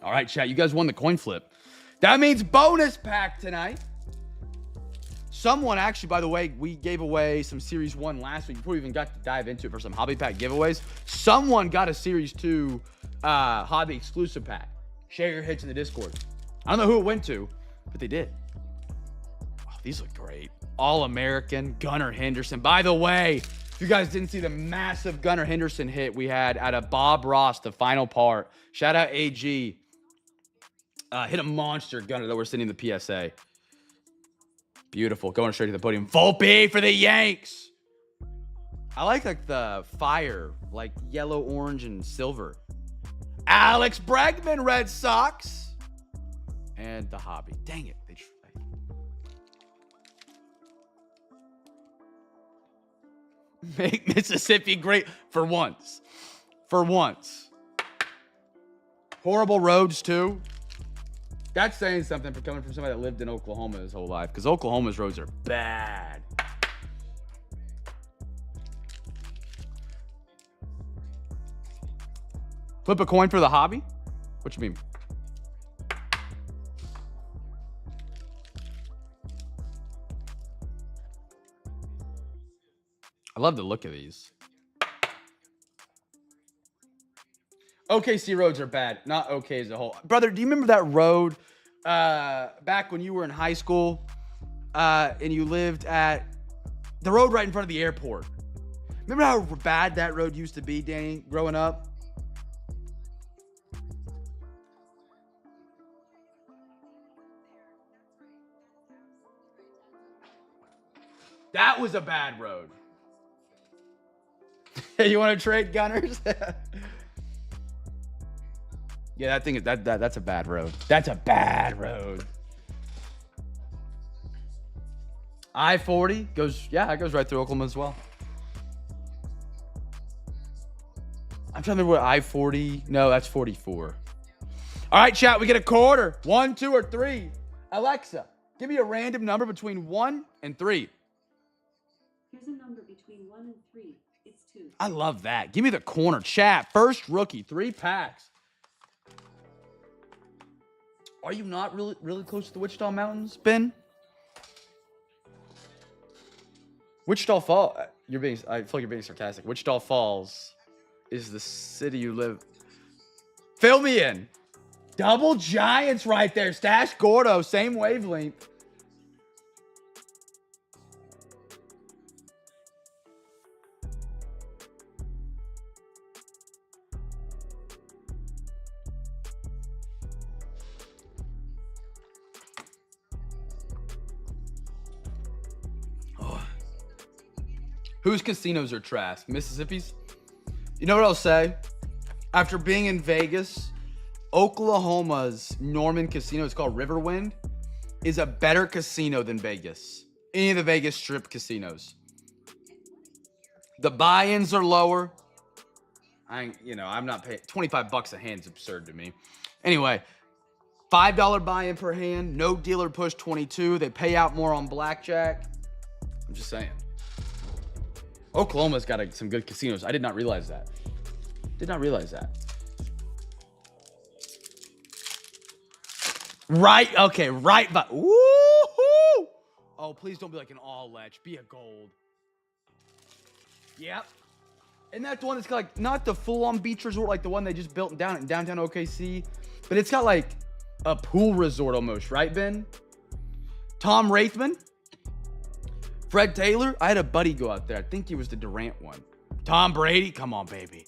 All right, chat, you guys won the coin flip. That means bonus pack tonight. Someone actually, by the way, we gave away some Series 1 last week before we even got to dive into it for some hobby pack giveaways. Someone got a Series 2 hobby exclusive pack. Share your hits in the Discord. I don't know who it went to, but they did. Oh, these look great. All-American, Gunnar Henderson. By the way, if you guys didn't see the massive Gunnar Henderson hit we had out of Bob Ross, the final part. Shout out AG. Hit a monster Gunnar that we're sending the PSA. Beautiful. Going straight to the podium. Volpe for the Yanks. I like the fire, like yellow, orange, and silver. Alex Bregman, Red Sox. And the hobby. Dang it. They tried. Make Mississippi great for once. For once. Horrible roads, too. That's saying something for coming from somebody that lived in Oklahoma his whole life, because Oklahoma's roads are bad. Flip a coin for the hobby? What you mean? I love the look of these. OKC roads are bad. Not OK as a whole. Brother, do you remember that road back when you were in high school and you lived at the road right in front of the airport? Remember how bad that road used to be, Danny, growing up? That was a bad road. You want to trade Gunners? Yeah, that thing is that's a bad road. That's a bad road. I-40 goes, yeah, it goes right through Oklahoma as well. I'm trying to remember what I-40. No, that's 44. All right, chat, we get a quarter. 1, 2, or 3. Alexa, give me a random number between 1 and 3. Here's a number between 1 and 3. It's 2. I love that. Give me the corner, chat. First rookie, 3 packs. Are you not really close to the Wichita Mountains, Ben? Wichita Falls. I feel like you're being sarcastic. Wichita Falls is the city you live. Fill me in. Double Giants right there. Stash Gordo, same wavelength. Whose casinos are trash? Mississippi's? You know what I'll say? After being in Vegas, Oklahoma's Norman Casino, it's called Riverwind, is a better casino than Vegas. any of the Vegas Strip casinos. The buy-ins are lower. I'm not paying $25 a hand is absurd to me. Anyway, $5 buy-in per hand, no dealer push 22. They pay out more on blackjack. I'm just saying. Oklahoma's got some good casinos. I did not realize that. Right, okay, right. Woo-hoo! Oh, please don't be like an all-ledge. Be a gold. Yep. And that's the one that's got like, not the full-on beach resort like the one they just built in downtown OKC, but it's got like a pool resort almost, right, Ben? Tom Rathman? Fred Taylor? I had a buddy go out there. I think he was the Durant one. Tom Brady? Come on, baby.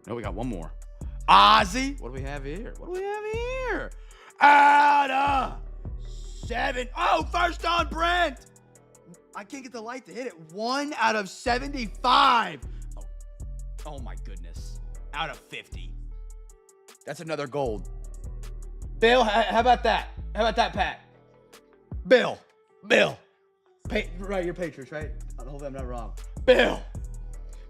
No, we got one more. Ozzy? What do we have here? Out of 7. Oh, first on Brent. I can't get the light to hit it. 1 out of 75. Oh my goodness. Out of 50. That's another gold. Bill, how about that? Pat? Bill. Right, you're Patriots, right? Hopefully I'm not wrong. Bill.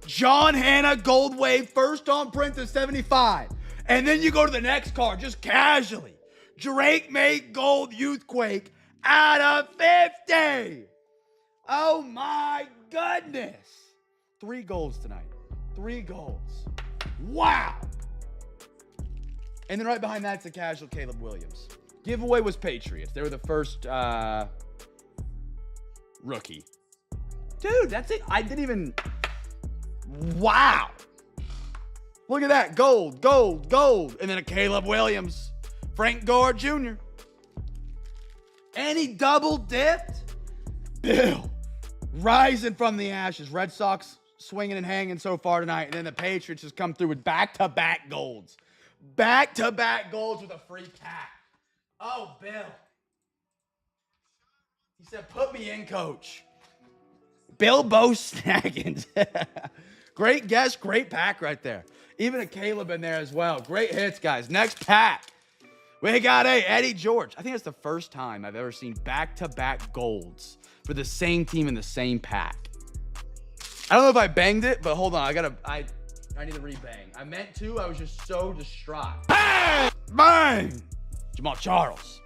John Hanna, gold wave, first on print to 75. And then you go to the next card, just casually. Drake made gold youthquake out of 50. Oh my goodness. 3 golds tonight. 3 golds. Wow. And then right behind that's a casual Caleb Williams. Giveaway was Patriots. They were the first rookie. Dude, that's it. I didn't even... Wow. Look at that. Gold. And then a Caleb Williams. Frank Gore Jr. And he double dipped. Bill. Rising from the ashes. Red Sox swinging and hanging so far tonight. And then the Patriots just come through with back-to-back golds. Back-to-back golds with a free pack. Oh, Bill. He said, put me in, coach. Bilbo Snaggins. Great guess, great pack right there. Even a Caleb in there as well. Great hits, guys. Next pack. We got a Eddie George. I think that's the first time I've ever seen back-to-back golds for the same team in the same pack. I don't know if I banged it, but hold on. I need to rebang. I meant to. I was just so distraught. Bang! Bang! Jamal Charles.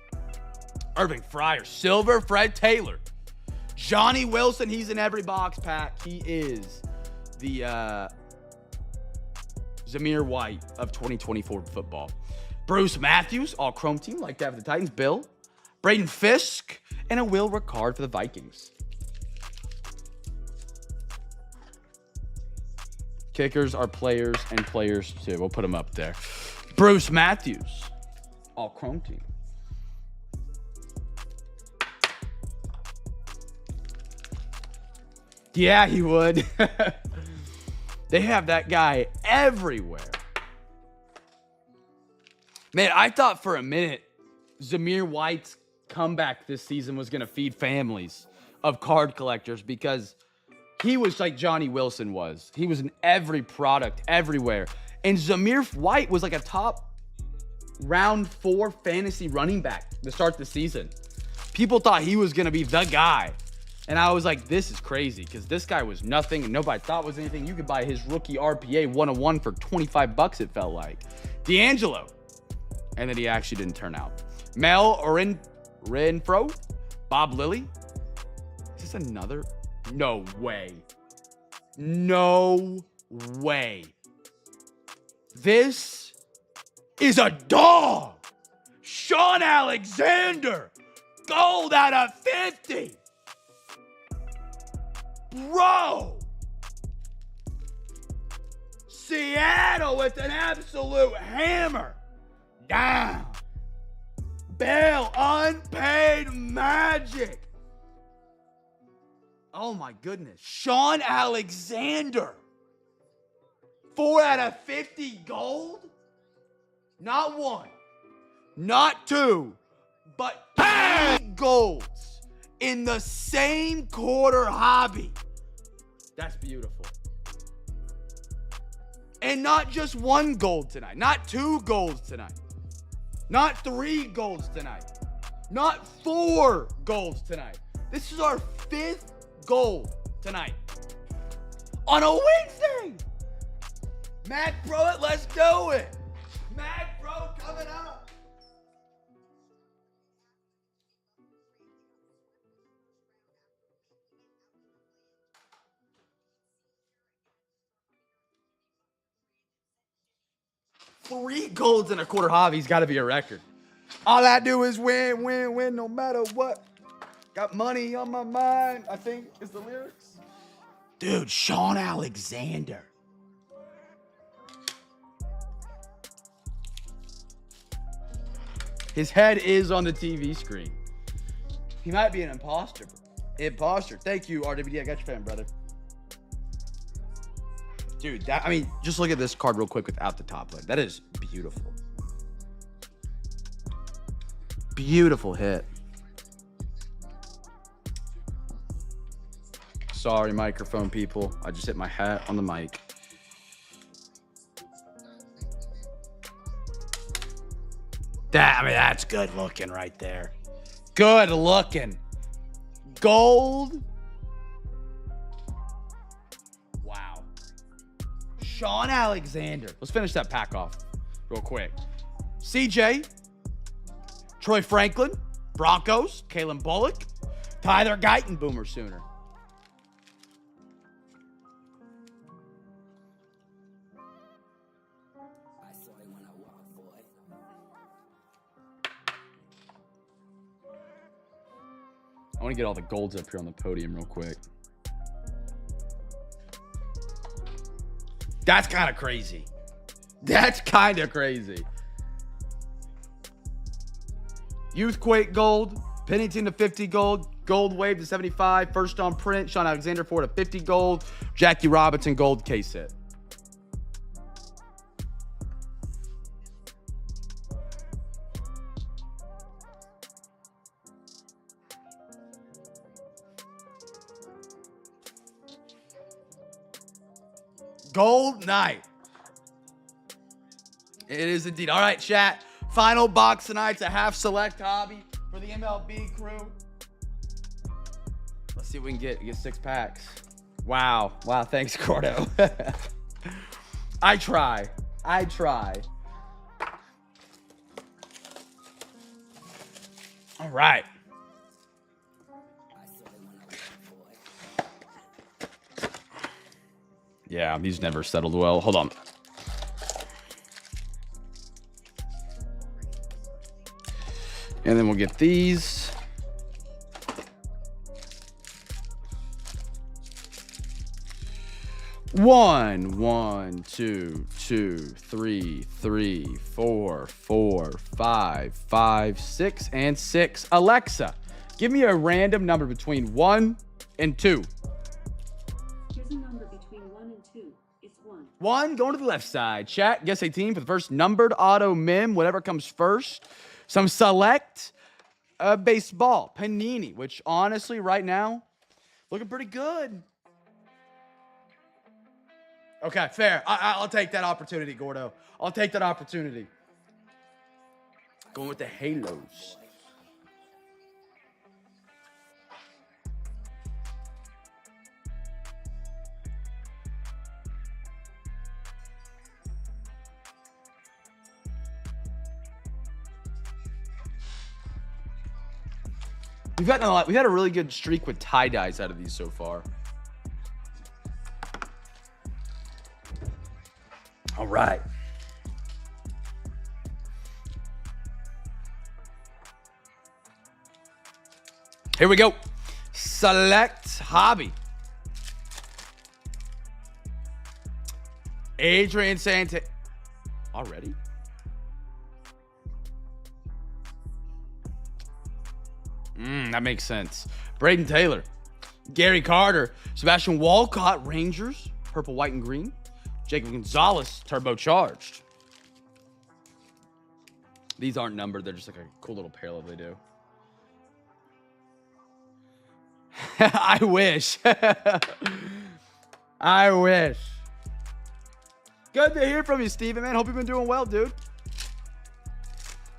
Irving Fryer. Silver. Fred Taylor. Johnny Wilson. He's in every box pack. He is the Zamir White of 2024 football. Bruce Matthews. All chrome team. Like that for the Titans. Bill. Braden Fisk. And a Will Ricard for the Vikings. Kickers are players and players too. We'll put them up there. Bruce Matthews. All chrome team. Yeah, he would. They have that guy everywhere. Man, I thought for a minute Zamir White's comeback this season was going to feed families of card collectors because he was like Johnny Wilson was. He was in every product, everywhere. And Zamir White was like a top round 4 fantasy running back to start the season. People thought he was going to be the guy. And I was like, this is crazy because this guy was nothing and nobody thought was anything. You could buy his rookie RPA 101 for $25, it felt like. D'Angelo. And then he actually didn't turn out. Mel Renfro. Bob Lilly. Is this another? No way. No way. This is a dog. Sean Alexander. Gold out of 50. Bro. Seattle with an absolute hammer. Down. Bell, unpaid magic. Oh my goodness. Sean Alexander. 4 out of 50 gold? Not 1, not 2, but 3 golds in the same quarter hobby. That's beautiful. And not just 1 gold tonight, not 2 golds tonight, not 3 golds tonight, not 4 golds tonight. This is our 5th gold tonight. On a Wednesday. Mac Bro, let's do it. Mac Bro coming up. Three golds in a quarter hobby's got to be a record. All I do is win, win, win, no matter what. Got money on my mind, I think is the lyrics. Dude, Sean Alexander. His head is on the TV screen. He might be an imposter. Imposter. Thank you, RWD. I got your fan, brother. Dude, I mean, just look at this card real quick without the top load. That is beautiful. Beautiful hit. Sorry, microphone people. I just hit my hat on the mic. That's good looking right there. Good looking. Gold. Wow. Sean Alexander. Let's finish that pack off real quick. CJ. Troy Franklin. Broncos. Kalen Bullock. Tyler Guyton. Boomer Sooner. I want to get all the golds up here on the podium real quick. That's kind of crazy. That's kind of crazy. Youthquake gold. Pennington to 50 gold. Gold wave to 75. First on print. Sean Alexander 4 to 50 gold. Jackie Robinson gold case hit. Gold night. It is indeed. All right, chat. Final box tonight. It's a half select hobby for the MLB crew. Let's see if we can get 6 packs. Wow. Wow. Thanks, Gordo. I try. All right. Yeah, these never settled well. Hold on. And then we'll get these. One, two, 3, 4, 5, 6, and 6. Alexa, give me a random number between 1 and 2. Here's a number between 1 and 2. It's 1. 1, going to the left side. Chat, guess a team for the first numbered auto mem, whatever comes first. Some select baseball, Panini, which honestly right now, looking pretty good. Okay, fair. I'll take that opportunity, Gordo. I'll take that opportunity. Going with the Halos. We've gotten a lot. We've had a really good streak with tie-dyes out of these so far. All right. Here we go. Select hobby. Adrian Santa. Already? That makes sense. Braden Taylor. Gary Carter. Sebastian Walcott, Rangers. Purple, white, and green. Jacob Gonzalez, turbocharged. These aren't numbered. They're just like a cool little parallel they do. I wish. I wish. Good to hear from you, Steven, man. Hope you've been doing well, dude.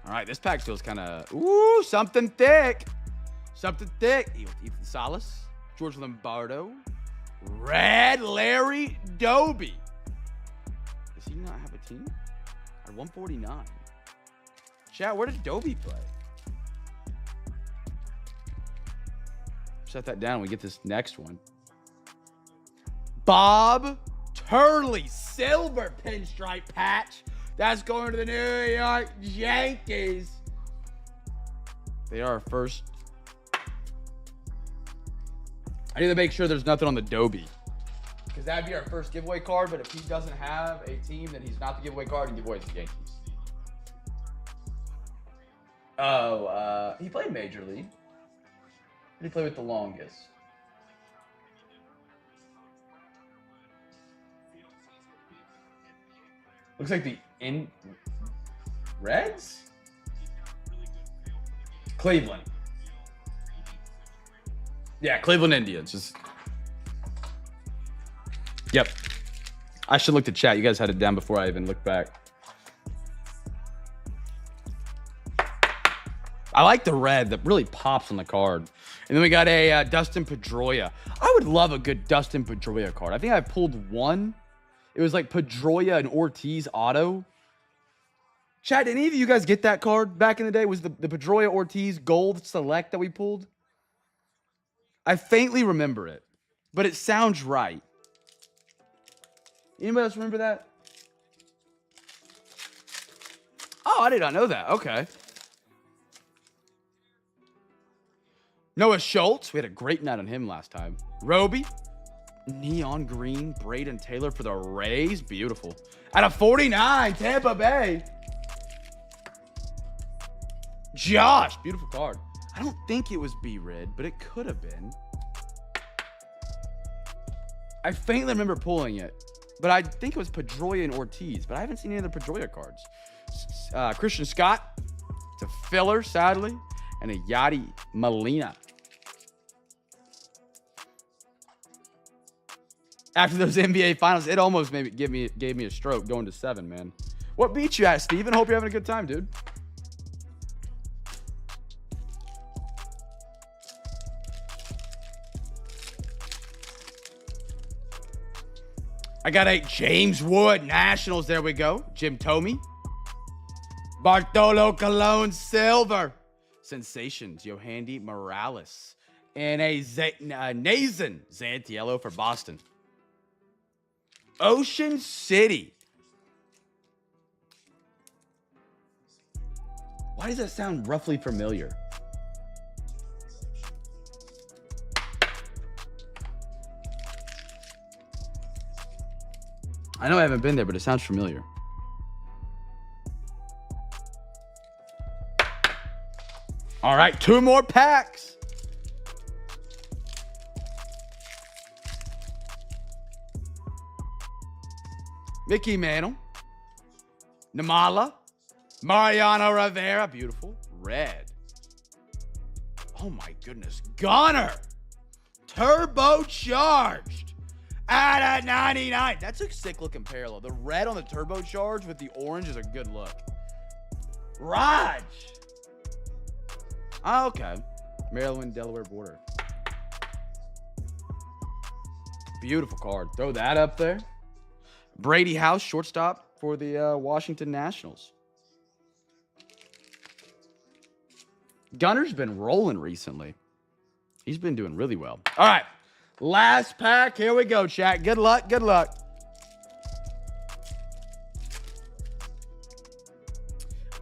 All right, this pack feels kind of, ooh, something thick. Something thick. Ethan Salas. George Lombardo. Red Larry Doby. Does he not have a team? At 149. Chat, where did Doby play? Set that down. We get this next one. Bob Turley, silver pinstripe patch. That's going to the New York Yankees. They are our first. I need to make sure there's nothing on the Doby, because that'd be our first giveaway card. But if he doesn't have a team, then he's not the giveaway card. And giveaway is the Yankees. Oh, he played Major League. Who did he play with the longest? Looks like the Reds? Cleveland. Yeah, Cleveland Indians. Yep. I should look to chat. You guys had it down before I even looked back. I like the red that really pops on the card. And then we got a Dustin Pedroia. I would love a good Dustin Pedroia card. I think I pulled one. It was like Pedroia and Ortiz auto. Chat, did any of you guys get that card back in the day? Was the Pedroia Ortiz gold select that we pulled? I faintly remember it, but it sounds right. Anybody else remember that? Oh, I did not know that. Okay. Noah Schultz. We had a great night on him last time. Roby. Neon green. Braden Taylor for the Rays. Beautiful. Out of 49, Tampa Bay. Josh. Beautiful card. I don't think it was B-Red, but it could have been. I faintly remember pulling it, but I think it was Pedroia and Ortiz, but I haven't seen any other Pedroia cards. Christian Scott. It's a filler, sadly. And a Yadi Molina. After those NBA finals, it almost maybe gave me a stroke going to 7, man. What beat you at, Steven? Hope you're having a good time, dude. I got a James Wood Nationals. There we go. Jim Thome. Bartolo Colon Silver. Sensations. Yohandy Morales. And a Nathan Zantiello for Boston. Ocean City. Why does that sound roughly familiar? I know I haven't been there, but it sounds familiar. All right, 2 more packs. Mickey Mantle. Namala. Mariano Rivera. Beautiful. Red. Oh, my goodness. Gunner. Turbocharged. Out of 99. That's a sick-looking parallel. The red on the turbocharged with the orange is a good look. Raj. Oh, okay. Maryland, Delaware border. Beautiful card. Throw that up there. Brady House, shortstop for the Washington Nationals. Gunner's been rolling recently. He's been doing really well. All right. Last pack. Here we go, chat. Good luck. Good luck.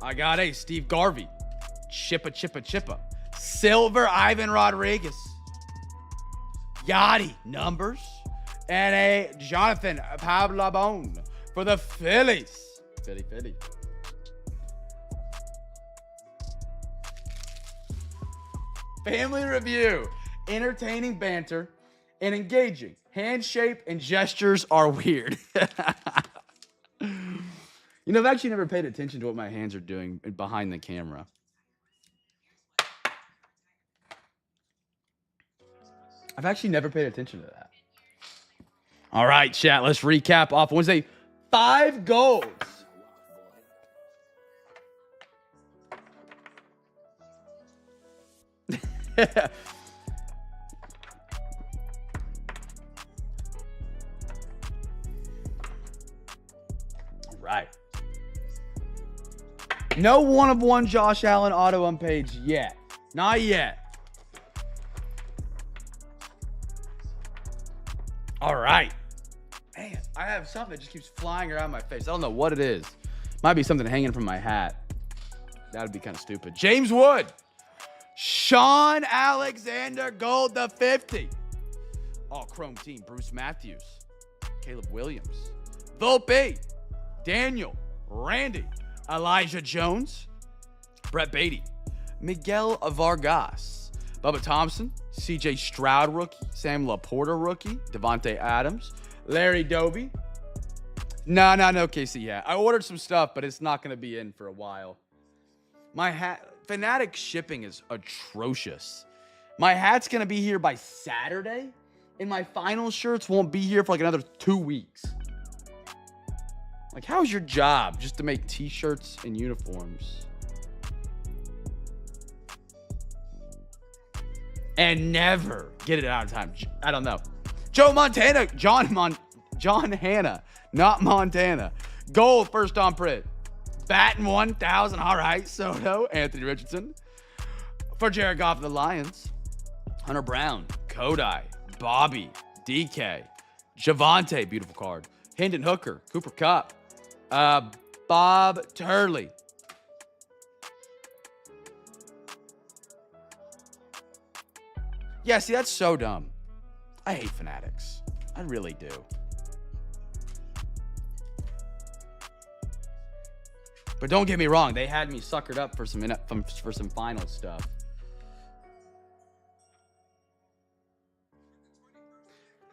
I got a Steve Garvey. Chippa. Silver Ivan Rodriguez. Yachty numbers. And a Jonathan Pavlabone for the Phillies. Philly. Family review. Entertaining banter and engaging. Hand shape and gestures are weird. You know, I've actually never paid attention to what my hands are doing behind the camera. I've actually never paid attention to that. All right, chat. Let's recap off Wednesday. 5 goals. Right. No 1 of 1 Josh Allen auto on page yet. Not yet. All right. Man, I have something that just keeps flying around my face. I don't know what it is. Might be something hanging from my hat. That would be kind of stupid. James Wood. Sean Alexander Gold the 50. All Chrome team. Bruce Matthews. Caleb Williams. Volpe. Daniel. Randy. Elijah Jones. Brett Beatty. Miguel Vargas. Bubba Thompson. CJ Stroud rookie. Sam Laporta rookie. Devontae Adams. Larry Doby. No, Casey. Yeah, I ordered some stuff, but it's not going to be in for a while. My hat, Fanatic shipping is atrocious. My hat's going to be here by Saturday, and my final shirts won't be here for like another 2 weeks. Like, how's your job just to make t-shirts and uniforms? And never get it out of time. I don't know. Joe Montana, John Hanna, not Montana. Gold, first on print. Batting 1,000. All right, Soto, Anthony Richardson. For Jared Goff of the Lions. Hunter Brown, Kodai, Bobby, DK, Javante, beautiful card. Hendon Hooker, Cooper Kupp, Bob Turley. Yeah, see, that's so dumb. I hate Fanatics. I really do. But don't get me wrong, they had me suckered up for some final stuff.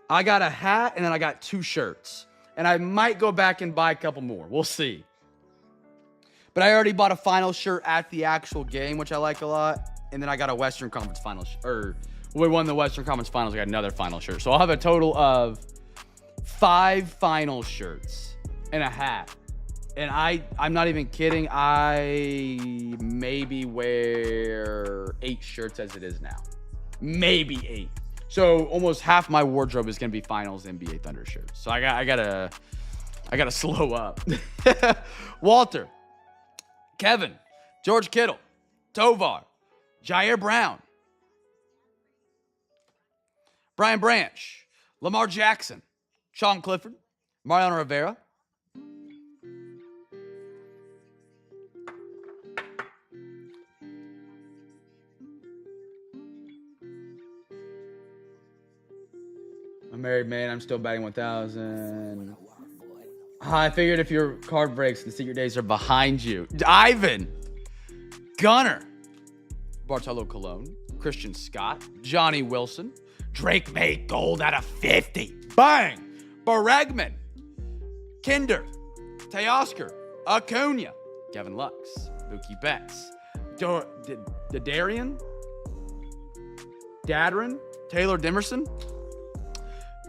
I got a hat and then I got 2 shirts. And I might go back and buy a couple more. We'll see. But I already bought a final shirt at the actual game, which I like a lot. And then I got a Western Conference final shirt. We won the Western Conference Finals. I got another final shirt. So I'll have a total of 5 final shirts and a hat. And I'm not even kidding. I maybe wear 8 shirts as it is now. Maybe 8. So almost half my wardrobe is going to be finals NBA Thunder shirts. So I gotta slow up. Walter, Kevin, George Kittle, Tovar, Jair Brown, Brian Branch, Lamar Jackson, Sean Clifford, Mariano Rivera. I'm a married man. I'm still batting 1,000. I figured if your card breaks, the secret days are behind you. Ivan, Gunner, Bartolo Colon, Christian Scott, Johnny Wilson, Drake May Gold out of 50. Bang! Bregman, Kinder, Teoscar, Acuna, Kevin Lux, Mookie Betts, Dadarian, Taylor Dimerson,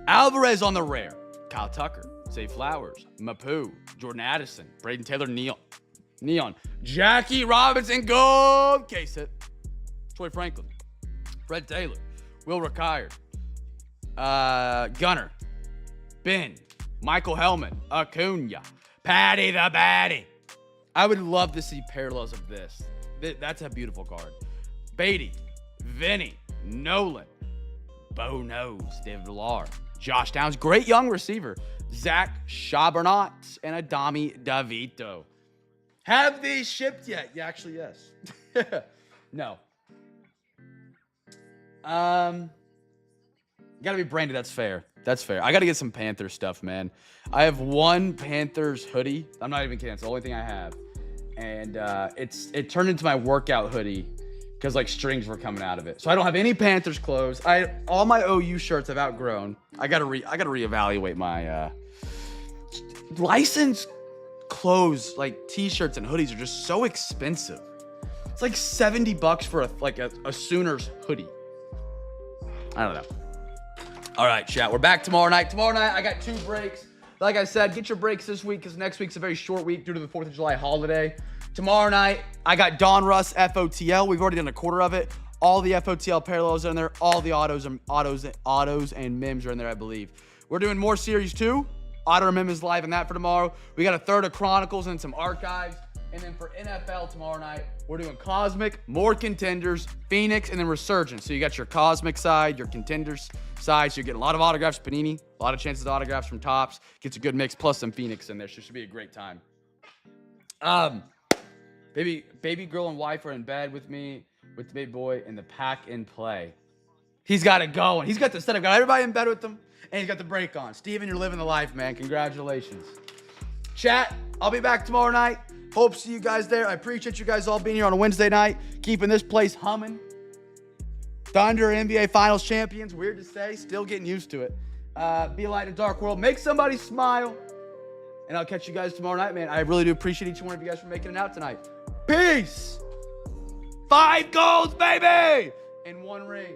Alvarez on the rare, Kyle Tucker, Zay Flowers, Mapu, Jordan Addison, Braden Taylor, Neon, Jackie Robinson, Gold, Case Hit, Troy Franklin, Fred Taylor, Will Ricard, Gunner, Ben, Michael Hellman, Acuna, Patty the Batty. I would love to see parallels of this. That's a beautiful card. Beatty, Vinny, Nolan, Bo Nose, David Villar, Josh Downs, great young receiver, Zach Chabernat, and Adami Davito. Have these shipped yet? Yeah, actually, yes. No. Gotta be branded. That's fair. That's fair. I gotta get some Panthers stuff, man. I have 1 Panthers hoodie. I'm not even kidding. It's the only thing I have. And it turned into my workout hoodie because like strings were coming out of it. So I don't have any Panthers clothes. All my OU shirts I've outgrown. I gotta reevaluate my licensed clothes, like t-shirts and hoodies are just so expensive. It's like $70 for a Sooners hoodie. I don't know. All right, chat. We're back tomorrow night. Tomorrow night, I got 2 breaks. Like I said, get your breaks this week because next week's a very short week due to the 4th of July holiday. Tomorrow night, I got Don Russ FOTL. We've already done a quarter of it. All the FOTL parallels are in there. All the autos and mims are in there, I believe. We're doing more Series 2. Auto and mim is live in that for tomorrow. We got a third of Chronicles and some archives. And then for NFL tomorrow night, we're doing Cosmic, more Contenders, Phoenix, and then Resurgence. So you got your Cosmic side, your Contenders side. So you're getting a lot of autographs, Panini, a lot of chances of autographs from Topps. Gets a good mix, plus some Phoenix in there. So it should be a great time. Baby girl and wife are in bed with me, with the baby boy, and the pack in play. He's got it going. He's got the setup. Got everybody in bed with him, and he's got the break on. Steven, you're living the life, man. Congratulations. Chat, I'll be back tomorrow night. Hope to see you guys there. I appreciate you guys all being here on a Wednesday night, keeping this place humming. Thunder NBA Finals champions. Weird to say. Still getting used to it. Be a light in a dark world. Make somebody smile. And I'll catch you guys tomorrow night, man. I really do appreciate each one of you guys for making it out tonight. Peace. 5 goals, baby. And 1 ring.